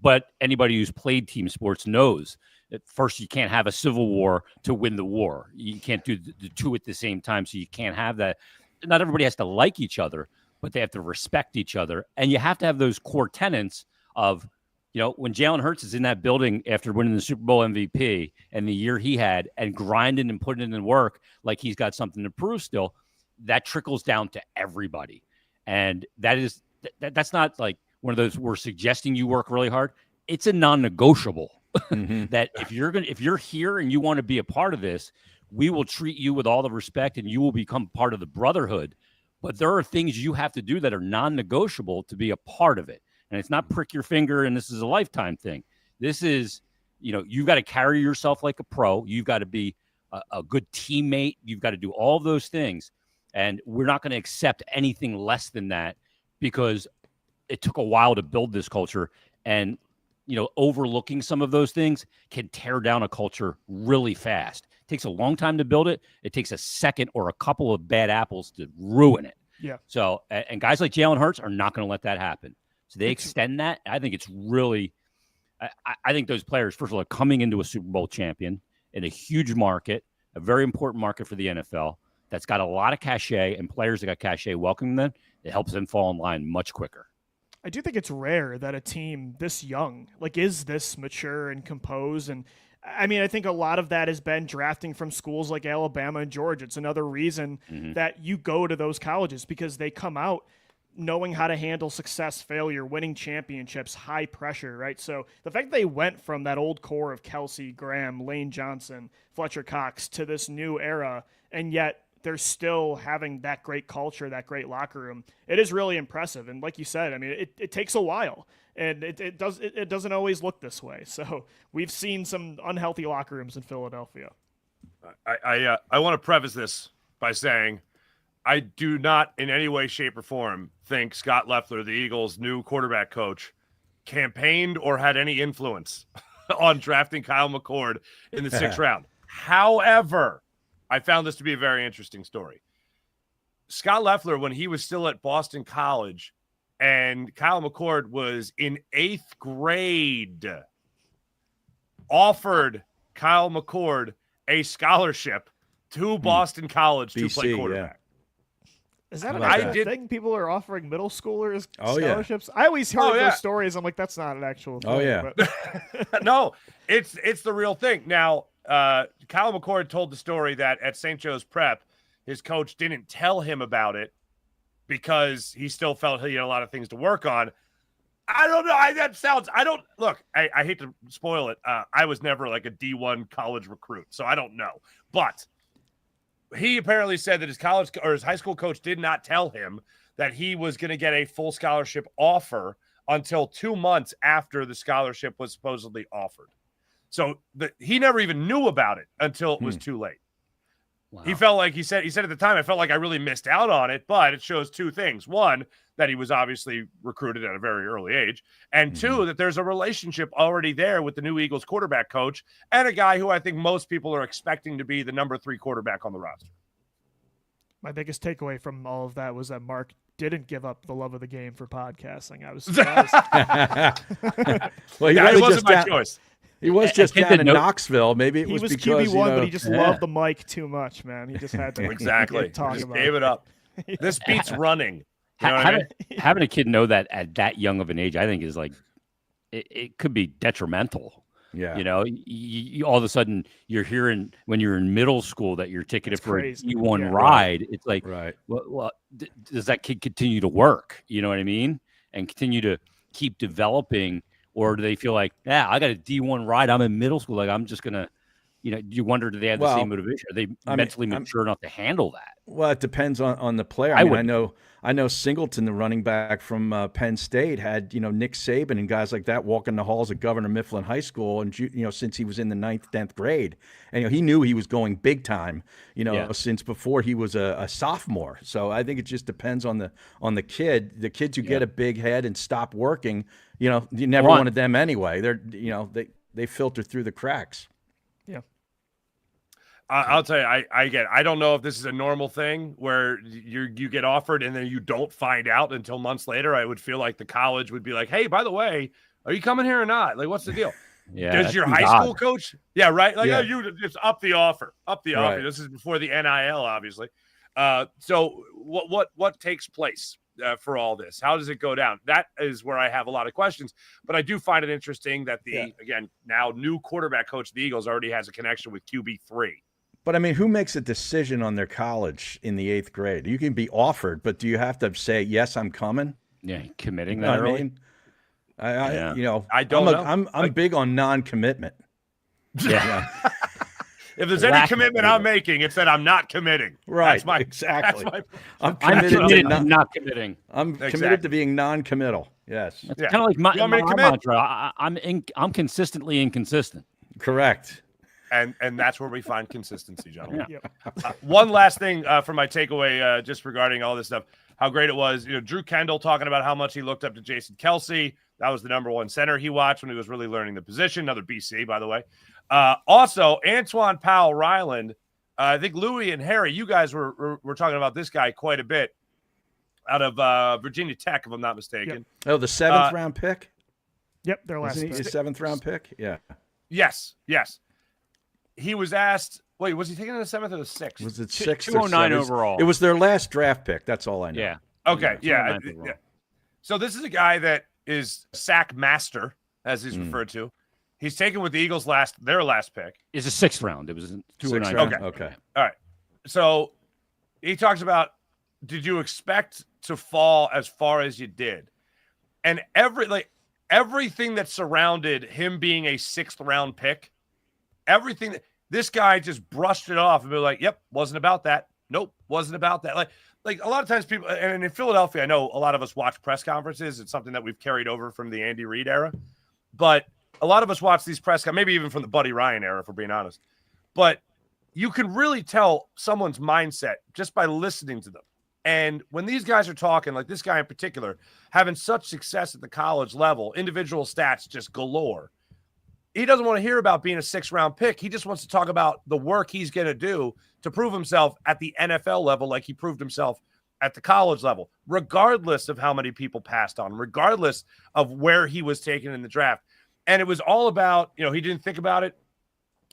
But anybody who's played team sports knows that first you can't have a civil war to win the war. You can't do the two at the same time, so you can't have that. Not everybody has to like each other, but they have to respect each other. And you have to have those core tenets of, when Jalen Hurts is in that building after winning the Super Bowl MVP and the year he had and grinding and putting in work like he's got something to prove still, that trickles down to everybody. And that's not like one of those, we're suggesting you work really hard. It's a non-negotiable that if you're here and you want to be a part of this, we will treat you with all the respect and you will become part of the brotherhood. But there are things you have to do that are non-negotiable to be a part of it. And it's not prick your finger and this is a lifetime thing. This is, you've got to carry yourself like a pro. You've got to be a good teammate. You've got to do all those things. And we're not going to accept anything less than that because it took a while to build this culture, and overlooking some of those things can tear down a culture really fast. It takes a long time to build it. It takes a second or a couple of bad apples to ruin it. Yeah. So, and guys like Jalen Hurts are not going to let that happen. So they extend that. I think it's really, I think those players, first of all, are coming into a Super Bowl champion in a huge market, a very important market for the NFL that's got a lot of cachet, and players that got cachet welcoming them. It helps them fall in line much quicker. I do think it's rare that a team this young, is this mature and composed. And I mean, I think a lot of that has been drafting from schools like Alabama and Georgia. It's another reason that you go to those colleges, because they come out knowing how to handle success, failure, winning championships, high pressure, right? So the fact that they went from that old core of Kelce, Graham, Lane Johnson, Fletcher Cox to this new era, and yet they're still having that great culture, that great locker room. It is really impressive. And like you said, I mean, it takes a while, and it doesn't always look this way. So we've seen some unhealthy locker rooms in Philadelphia. I want to preface this by saying I do not in any way, shape, or form think Scott Loeffler, the Eagles' new quarterback coach, campaigned or had any influence on drafting Kyle McCord in the 6th round. However, I found this to be a very interesting story. Scott Loeffler, when he was still at Boston College and Kyle McCord was in 8th grade, offered Kyle McCord a scholarship to Boston College to play quarterback. Is that an actual thing? People are offering middle schoolers scholarships? Yeah. I always heard those stories. I'm like, that's not an actual thing. Oh, yeah. But... No, it's the real thing. Now, Kyle McCord told the story that at St. Joe's Prep, his coach didn't tell him about it because he still felt he had a lot of things to work on. I don't know. I hate to spoil it. I was never like a D1 college recruit, so I don't know. But he apparently said that his college or his high school coach did not tell him that he was going to get a full scholarship offer until 2 months after the scholarship was supposedly offered. So he never even knew about it until it was too late. Wow. He felt like he said at the time, I felt like I really missed out on it, but it shows two things. One, that he was obviously recruited at a very early age. And two, that there's a relationship already there with the new Eagles quarterback coach and a guy who I think most people are expecting to be the number 3 quarterback on the roster. My biggest takeaway from all of that was that Mark didn't give up the love of the game for podcasting. I was surprised. Well, it wasn't my choice. He was just down in Knoxville. Maybe it was because QB1, but he just loved the mic too much, man. He just had to exactly talk just about gave it up. This beats running. You know having a kid know that at that young of an age, I think is like it could be detrimental. Yeah, you all of a sudden you're hearing when you're in middle school that you're ticketed for a D1 ride. Right. It's like, right. Well, does that kid continue to work? You know what I mean? And continue to keep developing, or do they feel like, I got a D1 ride. I'm in middle school. Like I'm just gonna, you wonder, do they have the same motivation? Are they mentally mature enough to handle that? Well, it depends on the player. I know Singleton, the running back from Penn State, had Nick Saban and guys like that walking the halls of Governor Mifflin High School, and since he was in the 9th, 10th grade, and he knew he was going big time, since before he was a sophomore. So I think it just depends on the kid. The kids who get a big head and stop working, you never wanted them anyway. They're they filter through the cracks. Yeah. I'll tell you, I don't know if this is a normal thing where you get offered and then you don't find out until months later. I would feel like the college would be like, hey, by the way, are you coming here or not? Like, what's the deal? Does your high school coach? Yeah, right. Like, you just up the offer. Right. This is before the NIL, obviously. So what takes place for all this? How does it go down? That is where I have a lot of questions. But I do find it interesting that again, now new quarterback coach of the Eagles already has a connection with QB3. But, I mean, who makes a decision on their college in the 8th grade? You can be offered, but do you have to say, yes, I'm coming? Yeah, committing that early? I mean? I don't know. I'm big on non-commitment. Yeah. If there's any commitment I'm making, it's that I'm not committing. Right, exactly. I'm committed to not committing. I'm committed to being non-committal, yes. It's kind of like my mantra. I'm consistently inconsistent. Correct. And that's where we find consistency, gentlemen. One last thing for my takeaway, just regarding all this stuff. how great it was. Drew Kendall talking about how much he looked up to Jason Kelce. That was the number one center he watched when he was really learning the position. Another BC, by the way. Also, Antoine Powell-Ryland. I think Louie and Harry, you guys were talking about this guy quite a bit out of Virginia Tech, if I'm not mistaken. Yep. Oh, the 7th round pick? Yep, their last pick. The 7th round pick? Yeah. Yes. He was asked, wait, was he taken in the 7th or the 6th? Was it 6th 209 overall? It was their last draft pick. That's all I know. Yeah. Okay, yeah. So this is a guy that is sack master, as he's referred to. He's taken with the Eagles their last pick. It's a 6th round. It was 209. Okay. All right. So he talks about, did you expect to fall as far as you did? And everything that surrounded him being a 6th round pick, this guy just brushed it off and be like, yep, wasn't about that. Nope, wasn't about that. Like a lot of times people, and in Philadelphia, I know a lot of us watch press conferences. It's something that we've carried over from the Andy Reid era. But a lot of us watch these press conferences, maybe even from the Buddy Ryan era, if we're being honest. But you can really tell someone's mindset just by listening to them. And when these guys are talking, like this guy in particular, having such success at the college level, individual stats just galore. He doesn't want to hear about being a 6th round pick. He just wants to talk about the work he's going to do to prove himself at the NFL level like he proved himself at the college level, regardless of how many people passed on him, regardless of where he was taken in the draft. And it was all about, he didn't think about it.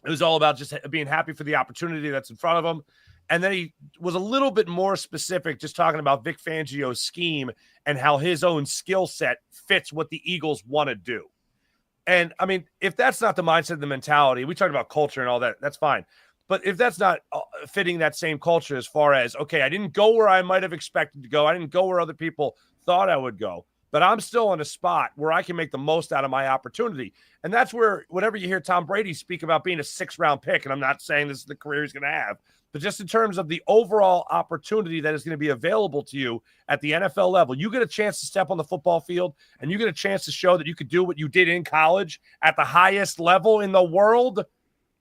It was all about just being happy for the opportunity that's in front of him. And then he was a little bit more specific, just talking about Vic Fangio's scheme and how his own skill set fits what the Eagles want to do. And, I mean, if that's not the mindset, the mentality, we talked about culture and all that, that's fine. But if that's not fitting that same culture as far as, okay, I didn't go where I might have expected to go. I didn't go where other people thought I would go. But I'm still in a spot where I can make the most out of my opportunity. And that's where, whenever you hear Tom Brady speak about being a 6th round pick, and I'm not saying this is the career he's going to have, but just in terms of the overall opportunity that is going to be available to you at the NFL level, you get a chance to step on the football field and you get a chance to show that you could do what you did in college at the highest level in the world,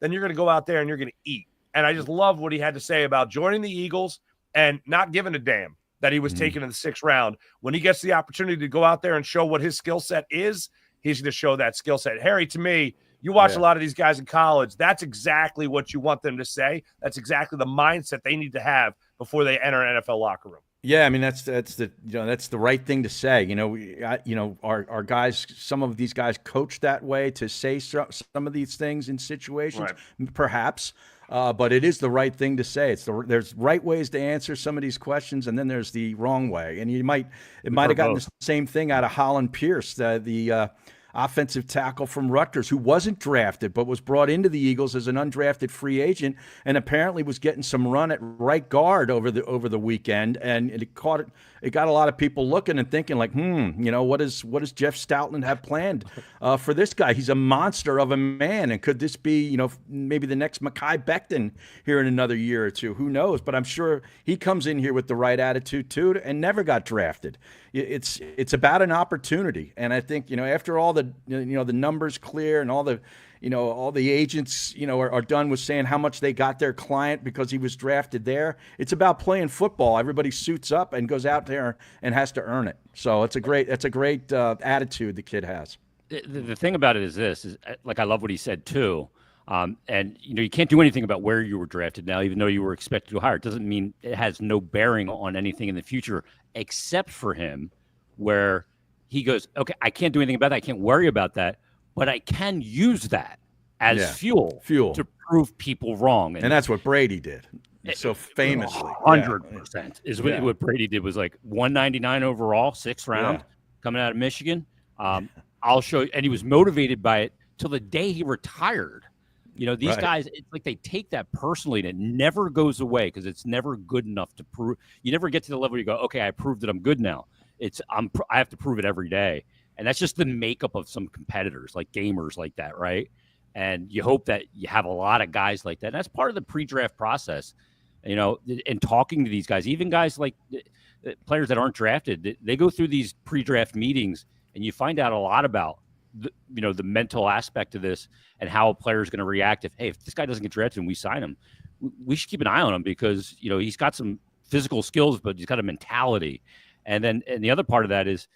then you're going to go out there and you're going to eat. And I just love what he had to say about joining the Eagles and not giving a damn that he was taken in the 6th round. When he gets the opportunity to go out there and show what his skill set is, he's going to show that skill set. Harry, to me, you watch a lot of these guys in college. That's exactly what you want them to say. That's exactly the mindset they need to have before they enter an NFL locker room. Yeah, I mean that's the that's the right thing to say. Our guys, some of these guys coach that way to say some of these things in situations, perhaps. But it is the right thing to say. There's right ways to answer some of these questions, and then there's the wrong way. And it might have gotten the same thing out of Holland Pierce, the offensive tackle from Rutgers, who wasn't drafted but was brought into the Eagles as an undrafted free agent, and apparently was getting some run at right guard over the weekend, and it got a lot of people looking and thinking like, what does Jeff Stoutland have planned for this guy? He's a monster of a man, and could this be maybe the next Mekhi Becton here in another year or two? Who knows? But I'm sure he comes in here with the right attitude too, and never got drafted. It's about an opportunity, and I think after all the the numbers clear and all the agents are done with saying how much they got their client because he was drafted there. It's about playing football. Everybody suits up and goes out there and has to earn it. So it's a great attitude the kid has. The thing about it is this: I love what he said too. And you can't do anything about where you were drafted now, even though you were expected to hire. It doesn't mean it has no bearing on anything in the future, except for him, where he goes, okay, I can't do anything about that. I can't worry about that, but I can use that as fuel to prove people wrong. And that's what Brady did so famously. 100% is what Brady did. Was like 199 overall, 6th round, coming out of Michigan. I'll show you. And he was motivated by it till the day he retired. These guys, it's like they take that personally, and it never goes away because it's never good enough to prove. You never get to the level where you go, okay, I proved that I'm good now. I have to prove it every day. And that's just the makeup of some competitors, like gamers like that, right? And you hope that you have a lot of guys like that. And that's part of the pre-draft process, and talking to these guys, even guys like players that aren't drafted, they go through these pre-draft meetings, and you find out a lot about the mental aspect of this and how a player is going to react if this guy doesn't get drafted and we sign him. We should keep an eye on him because he's got some physical skills, but he's got a mentality. And the other part of that is,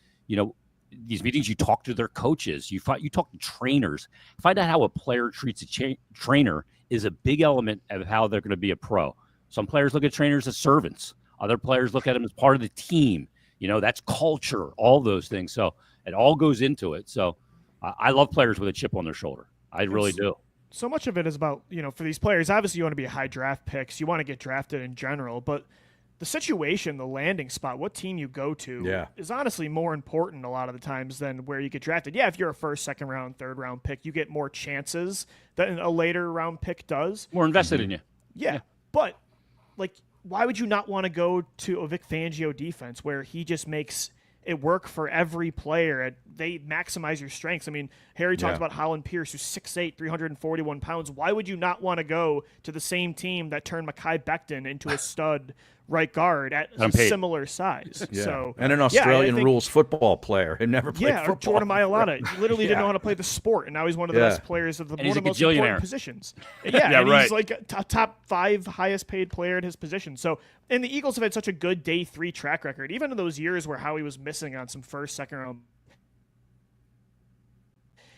these meetings, you talk to their coaches, you talk to trainers, find out how a player treats a trainer is a big element of how they're going to be a pro. Some players look at trainers as servants. Other players look at them as part of the team. That's culture, all those things. So it all goes into it. So I love players with a chip on their shoulder. I really do. So much of it is about, for these players, obviously you want to be high draft picks. You want to get drafted in general, but the situation, the landing spot, what team you go to is honestly more important a lot of the times than where you get drafted. Yeah, if you're a first, second round, third round pick, you get more chances than a later round pick does. More invested in you. Yeah. But, why would you not want to go to a Vic Fangio defense where he just makes it work for every player? They maximize your strengths. I mean, Harry talked about Holland Pierce, who's 6'8", 341 pounds. Why would you not want to go to the same team that turned Mekhi Becton into a stud right guard at a similar size? Yeah. So, and an Australian rules football player who never played football. Jordan Mailata. He literally didn't know how to play the sport, and now he's one of the best players of one of the most important positions. He's like a top 5 highest paid player in his position. So, and the Eagles have had such a good day 3 track record, even in those years where Howie was missing on some first, second round.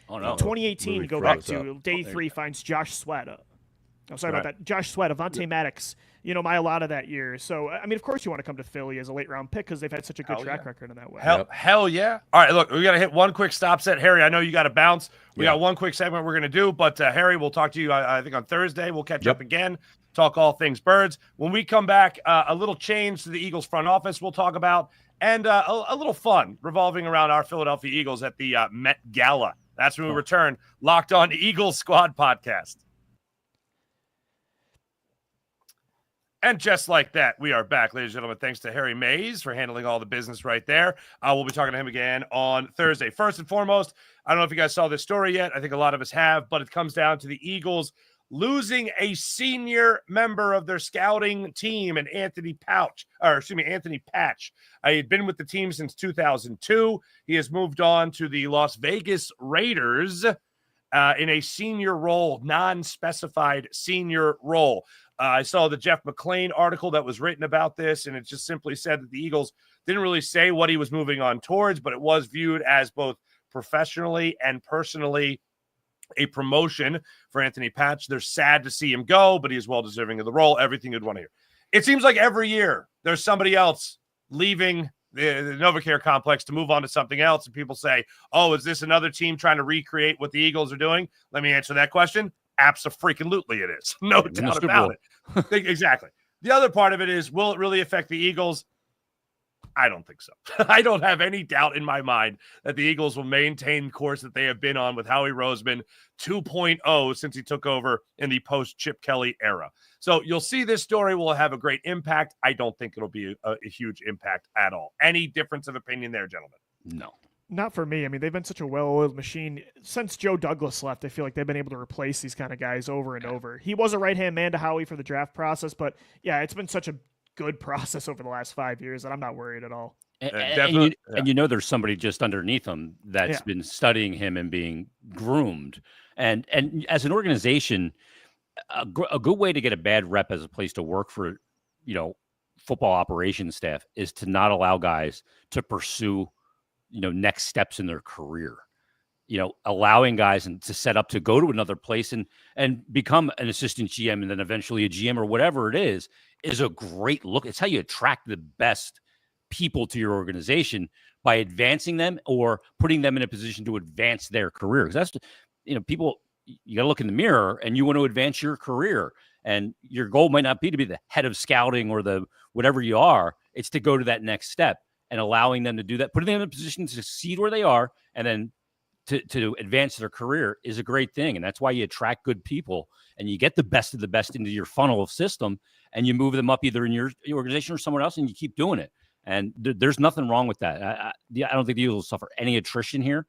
Oh, no. 2018, to go back to day 3, finds Josh Sweat. I'm sorry about that. Josh Sweat, Avonte Maddox, Mailata that year. So, I mean, of course you want to come to Philly as a late round pick because they've had such a good track record in that way. Hell yeah. All right, look, we got to hit one quick stop set. Harry, I know you got to bounce. We got one quick segment we're going to do, but Harry, we'll talk to you, I think, on Thursday. We'll catch up again, talk all things Birds. When we come back, a little change to the Eagles front office we'll talk about, and a little fun revolving around our Philadelphia Eagles at the Met Gala. That's when we return. Locked On Eagles Squad podcast. And just like that, we are back, ladies and gentlemen. Thanks to Harry Mays for handling all the business right there. We'll be talking to him again on Thursday. First and foremost, I don't know if you guys saw this story yet. I think a lot of us have, but it comes down to the Eagles losing a senior member of their scouting team, and Anthony Patch. He had been with the team since 2002. He has moved on to the Las Vegas Raiders in a senior role, non-specified senior role. I saw the Jeff McClain article that was written about this, and it just simply said that the Eagles didn't really say what he was moving on towards, but it was viewed as both professionally and personally a promotion for Anthony Patch. They're sad to see him go, but he is well deserving of the role. Everything you'd want to hear. It seems like every year there's somebody else leaving the NovaCare complex to move on to something else, and people say, oh, is this another team trying to recreate what the Eagles are doing? Let me answer that question. Abso-freaking-lutely it is. No doubt about it. Exactly. The other part of it is, will it really affect the Eagles? I don't think so. I don't have any doubt in my mind that the Eagles will maintain course that they have been on with Howie Roseman 2.0 since he took over in the post-Chip Kelly era. So you'll see this story will have a great impact. I don't think it'll be a huge impact at all. Any difference of opinion there, gentlemen? No. Not for me. I mean, they've been such a well-oiled machine. Since Joe Douglas left, I feel like they've been able to replace these kind of guys over and over. He was a right-hand man to Howie for the draft process, but yeah, it's been such a good process over the last 5 years that I'm not worried at all. And there's somebody just underneath him that's been studying him and being groomed. And as an organization, a good way to get a bad rep as a place to work for, football operations staff is to not allow guys to pursue next steps in their career, allowing guys to set up to go to another place and become an assistant GM and then eventually a GM or whatever it is a great look. It's how you attract the best people to your organization, by advancing them or putting them in a position to advance their career. Because that's, people, you got to look in the mirror and you want to advance your career, and your goal might not be to be the head of scouting or the whatever you are. It's to go to that next step. And allowing them to do that, putting them in a position to succeed where they are, and then to advance their career is a great thing. And that's why you attract good people, and you get the best of the best into your funnel of system, and you move them up either in your organization or somewhere else, and you keep doing it. And there's nothing wrong with that. I don't think the Eagles suffer any attrition here,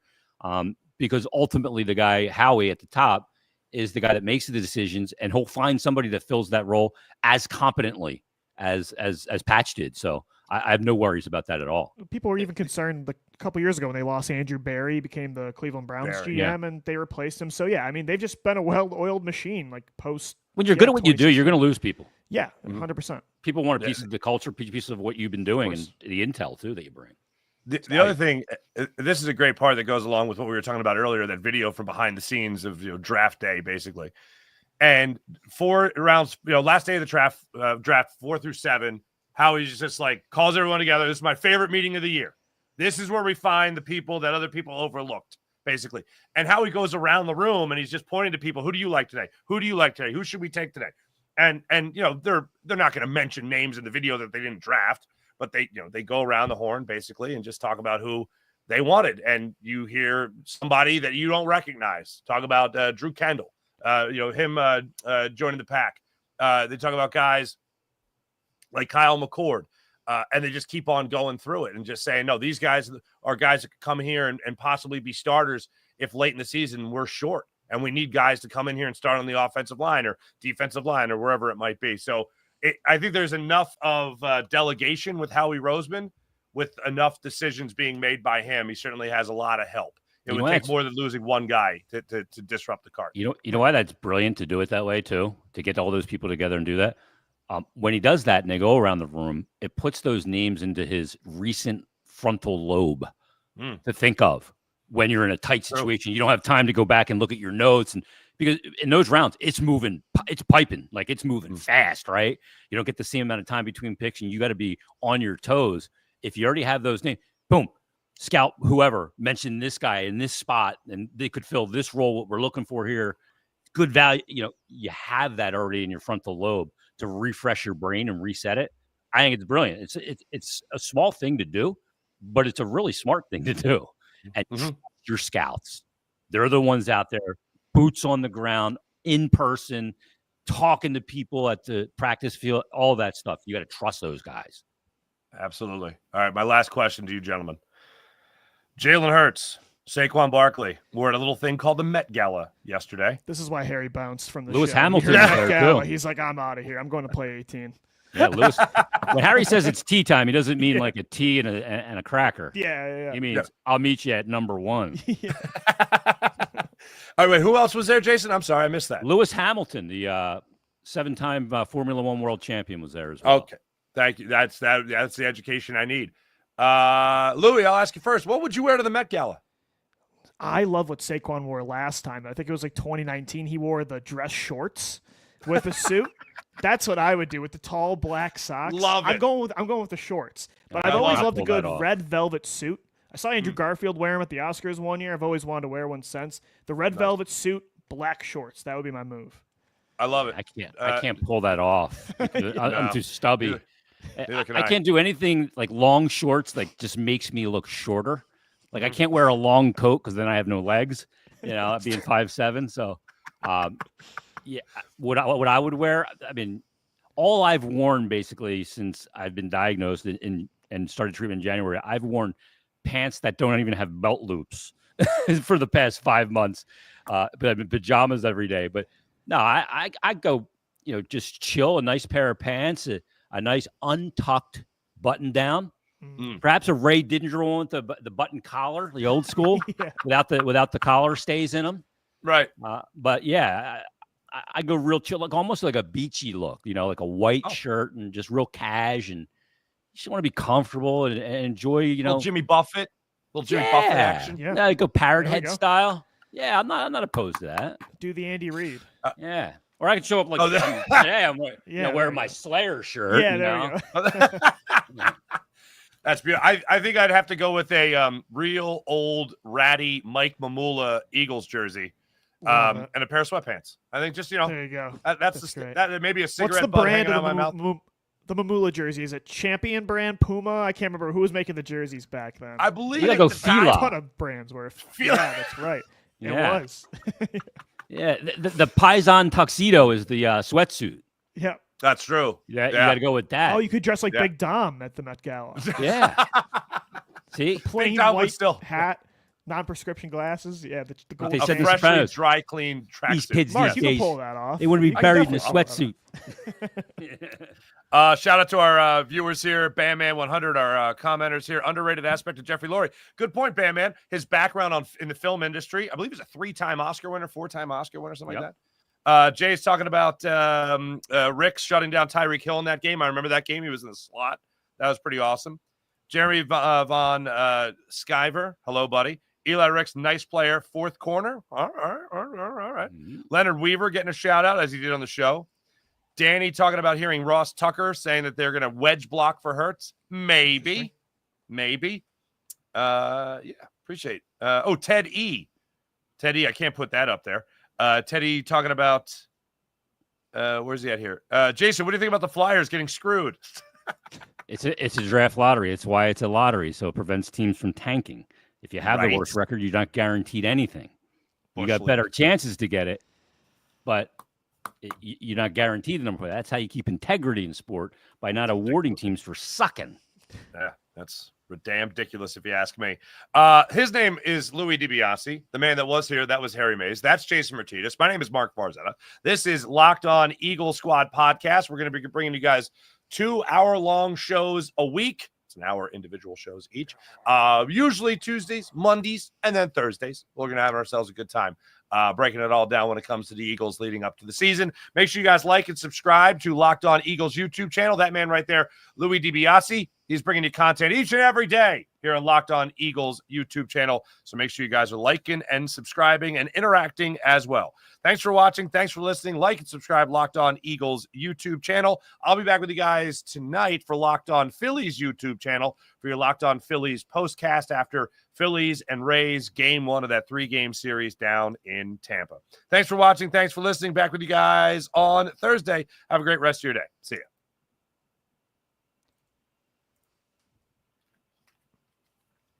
because ultimately the guy, Howie, at the top is the guy that makes the decisions, and he'll find somebody that fills that role as competently as Patch did. So I have no worries about that at all. People were even concerned a couple years ago when they lost Andrew Barry, became the Cleveland Browns GM, and they replaced him. So, yeah, I mean, they've just been a well-oiled machine, like post. When you're good at what you do, you're going to lose people. Yeah, 100%. People want a piece of the culture, piece of what you've been doing, and the intel too that you bring. The other thing, this is a great part that goes along with what we were talking about earlier, that video from behind the scenes of draft day, basically. And 4 rounds, last day of the draft 4 through 7, Howie's just like calls everyone together. This is my favorite meeting of the year. This is where we find the people that other people overlooked, basically. And Howie goes around the room and he's just pointing to people. Who do you like today? Who do you like today? Who should we take today? And they're not going to mention names in the video that they didn't draft. But they go around the horn basically and just talk about who they wanted. And you hear somebody that you don't recognize. Talk about Drew Kendall, him joining the pack. They talk about guys like Kyle McCord, and they just keep on going through it and just saying, no, these guys are guys that could come here and possibly be starters if late in the season we're short. And we need guys to come in here and start on the offensive line or defensive line or wherever it might be. So I think there's enough of delegation with Howie Roseman, with enough decisions being made by him. He certainly has a lot of help. It would take more than losing one guy to disrupt the cart. You know why that's brilliant to do it that way too, to get all those people together and do that. When he does that and they go around the room, it puts those names into his recent frontal lobe to think of when you're in a tight situation. You don't have time to go back and look at your notes, and because in those rounds, it's moving, it's piping, like it's moving fast, right? You don't get the same amount of time between picks, and you got to be on your toes. If you already have those names, boom, scout whoever mentioned this guy in this spot, and they could fill this role. What we're looking for here, good value. You have that already in your frontal lobe to refresh your brain and reset it. I think it's brilliant. It's a small thing to do, but it's a really smart thing to do. And your scouts, they're the ones out there, boots on the ground, in person, talking to people at the practice field, all that stuff. You got to trust those guys. Absolutely. All right, my last question to you, gentlemen. Jalen Hurts, Saquon Barkley were at a little thing called the Met Gala yesterday. This is why Harry bounced from the Lewis show. Hamilton He heard was Met there, Gala. too. He's like, I'm out of here. I'm going to play 18. Yeah, Lewis. When Harry says it's tea time, he doesn't mean like a tea and a cracker. Yeah. He means I'll meet you at number 1. All right, wait, who else was there, Jason? I'm sorry, I missed that. Lewis Hamilton, the 7-time Formula One world champion, was there as well. Okay, thank you. That's the education I need. Louie, I'll ask you first. What would you wear to the Met Gala? I love what Saquon wore last time. I think it was like 2019. He wore the dress shorts with a suit. That's what I would do with the tall black socks. Love it. I'm going with the shorts. But Yeah, I've always loved a pull good that off. red velvet suit. I saw Andrew Garfield wear them at the Oscars one year. I've always wanted to wear one since. The red velvet suit, black shorts. That would be my move. I love it. I can't pull that off. I'm too stubby. Neither can I can't do anything like long shorts. Like just makes me look shorter. Like I can't wear a long coat because then I have no legs. Being 5'7". So, what I would wear. I mean, all I've worn basically since I've been diagnosed and started treatment in January, I've worn pants that don't even have belt loops for the past 5 months. But I've been pajamas every day. But no, I go, just chill, a nice pair of pants, a nice untucked button down, perhaps a Ray Didinger one with the button collar, the old school, without the collar stays in them. Right. But yeah, I go real chill, like almost like a beachy look, like a white shirt and just real cash, and you just want to be comfortable and enjoy, little Jimmy Buffett action. Yeah, go parrot There we head go. style. Yeah, I'm not opposed to that. Do the Andy Reid. Yeah. Or I could show up like today. I'm wearing my Slayer shirt. Yeah, there we go. That's beautiful. I think I'd have to go with a real old ratty Mike Mamula Eagles jersey, and a pair of sweatpants. I think just There you go. that's great. that maybe a cigarette What's the butt brand hanging of out my mouth. the Mamula jersey? Is it Champion brand, Puma? I can't remember who was making the jerseys back then. I believe You gotta go at the time- Fila. A ton of brands were. Fila. Yeah, that's right. Yeah. It was. Yeah, the Paisan tuxedo is the sweatsuit. Yeah. That's true. You got to go with that. Oh, you could dress like Yeah. Big Dom at the Met Gala. Yeah. See, Plain Dom would white still- hat, non-prescription glasses. Yeah, the gold. They A said this freshly Sopranos. dry clean These tracksuit. kids Mark, these you can days, pull that off. they wouldn't be You can buried in a definitely sweatsuit. Shout out to our viewers here, Bandman100, our commenters here. Underrated aspect of Jeffrey Lurie. Good point, Bandman. His background in the film industry. I believe he's a 3-time Oscar winner, 4-time Oscar winner, something like Jay's talking about Rick shutting down Tyreek Hill in that game. I remember that game. He was in the slot. That was pretty awesome. Jeremy Von Skyver. Hello, buddy. Eli Ricks, nice player. Fourth corner. All right. Mm-hmm. Leonard Weaver getting a shout out as he did on the show. Danny talking about hearing Ross Tucker saying that they're going to wedge block for Hurts. Maybe. Yeah, appreciate. Ted E. I can't put that up there. Ted E talking about where's he at here? Jason, what do you think about the Flyers getting screwed? It's a draft lottery. It's why it's a lottery, so it prevents teams from tanking. If you have the worst record, you're not guaranteed anything. You got better chances to get it, but you're not guaranteed the number. That's how you keep integrity in sport, by not awarding teams for sucking. Yeah, that's damn ridiculous if you ask me. His name is Louie DiBiase, the man that was here. That was Harry Mays. That's Jason Martinez. My name is Mark Farzetta. This is Locked On Eagle Squad podcast. We're going to be bringing you guys 2-hour-long shows a week. It's an hour individual shows each. Usually Tuesdays, Mondays, and then Thursdays. We're going to have ourselves a good time breaking it all down when it comes to the Eagles leading up to the season. Make sure you guys like and subscribe to Locked On Eagles YouTube channel. That man right there, Louie DiBiase, he's bringing you content each and every day here on Locked On Eagles YouTube channel. So make sure you guys are liking and subscribing and interacting as well. Thanks for watching. Thanks for listening. Like and subscribe Locked On Eagles YouTube channel. I'll be back with you guys tonight for Locked On Phillies YouTube channel for your Locked On Phillies postcast after Phillies and Rays game 1 of that 3-game series down in Tampa. Thanks for watching. Thanks for listening. Back with you guys on Thursday. Have a great rest of your day. See ya.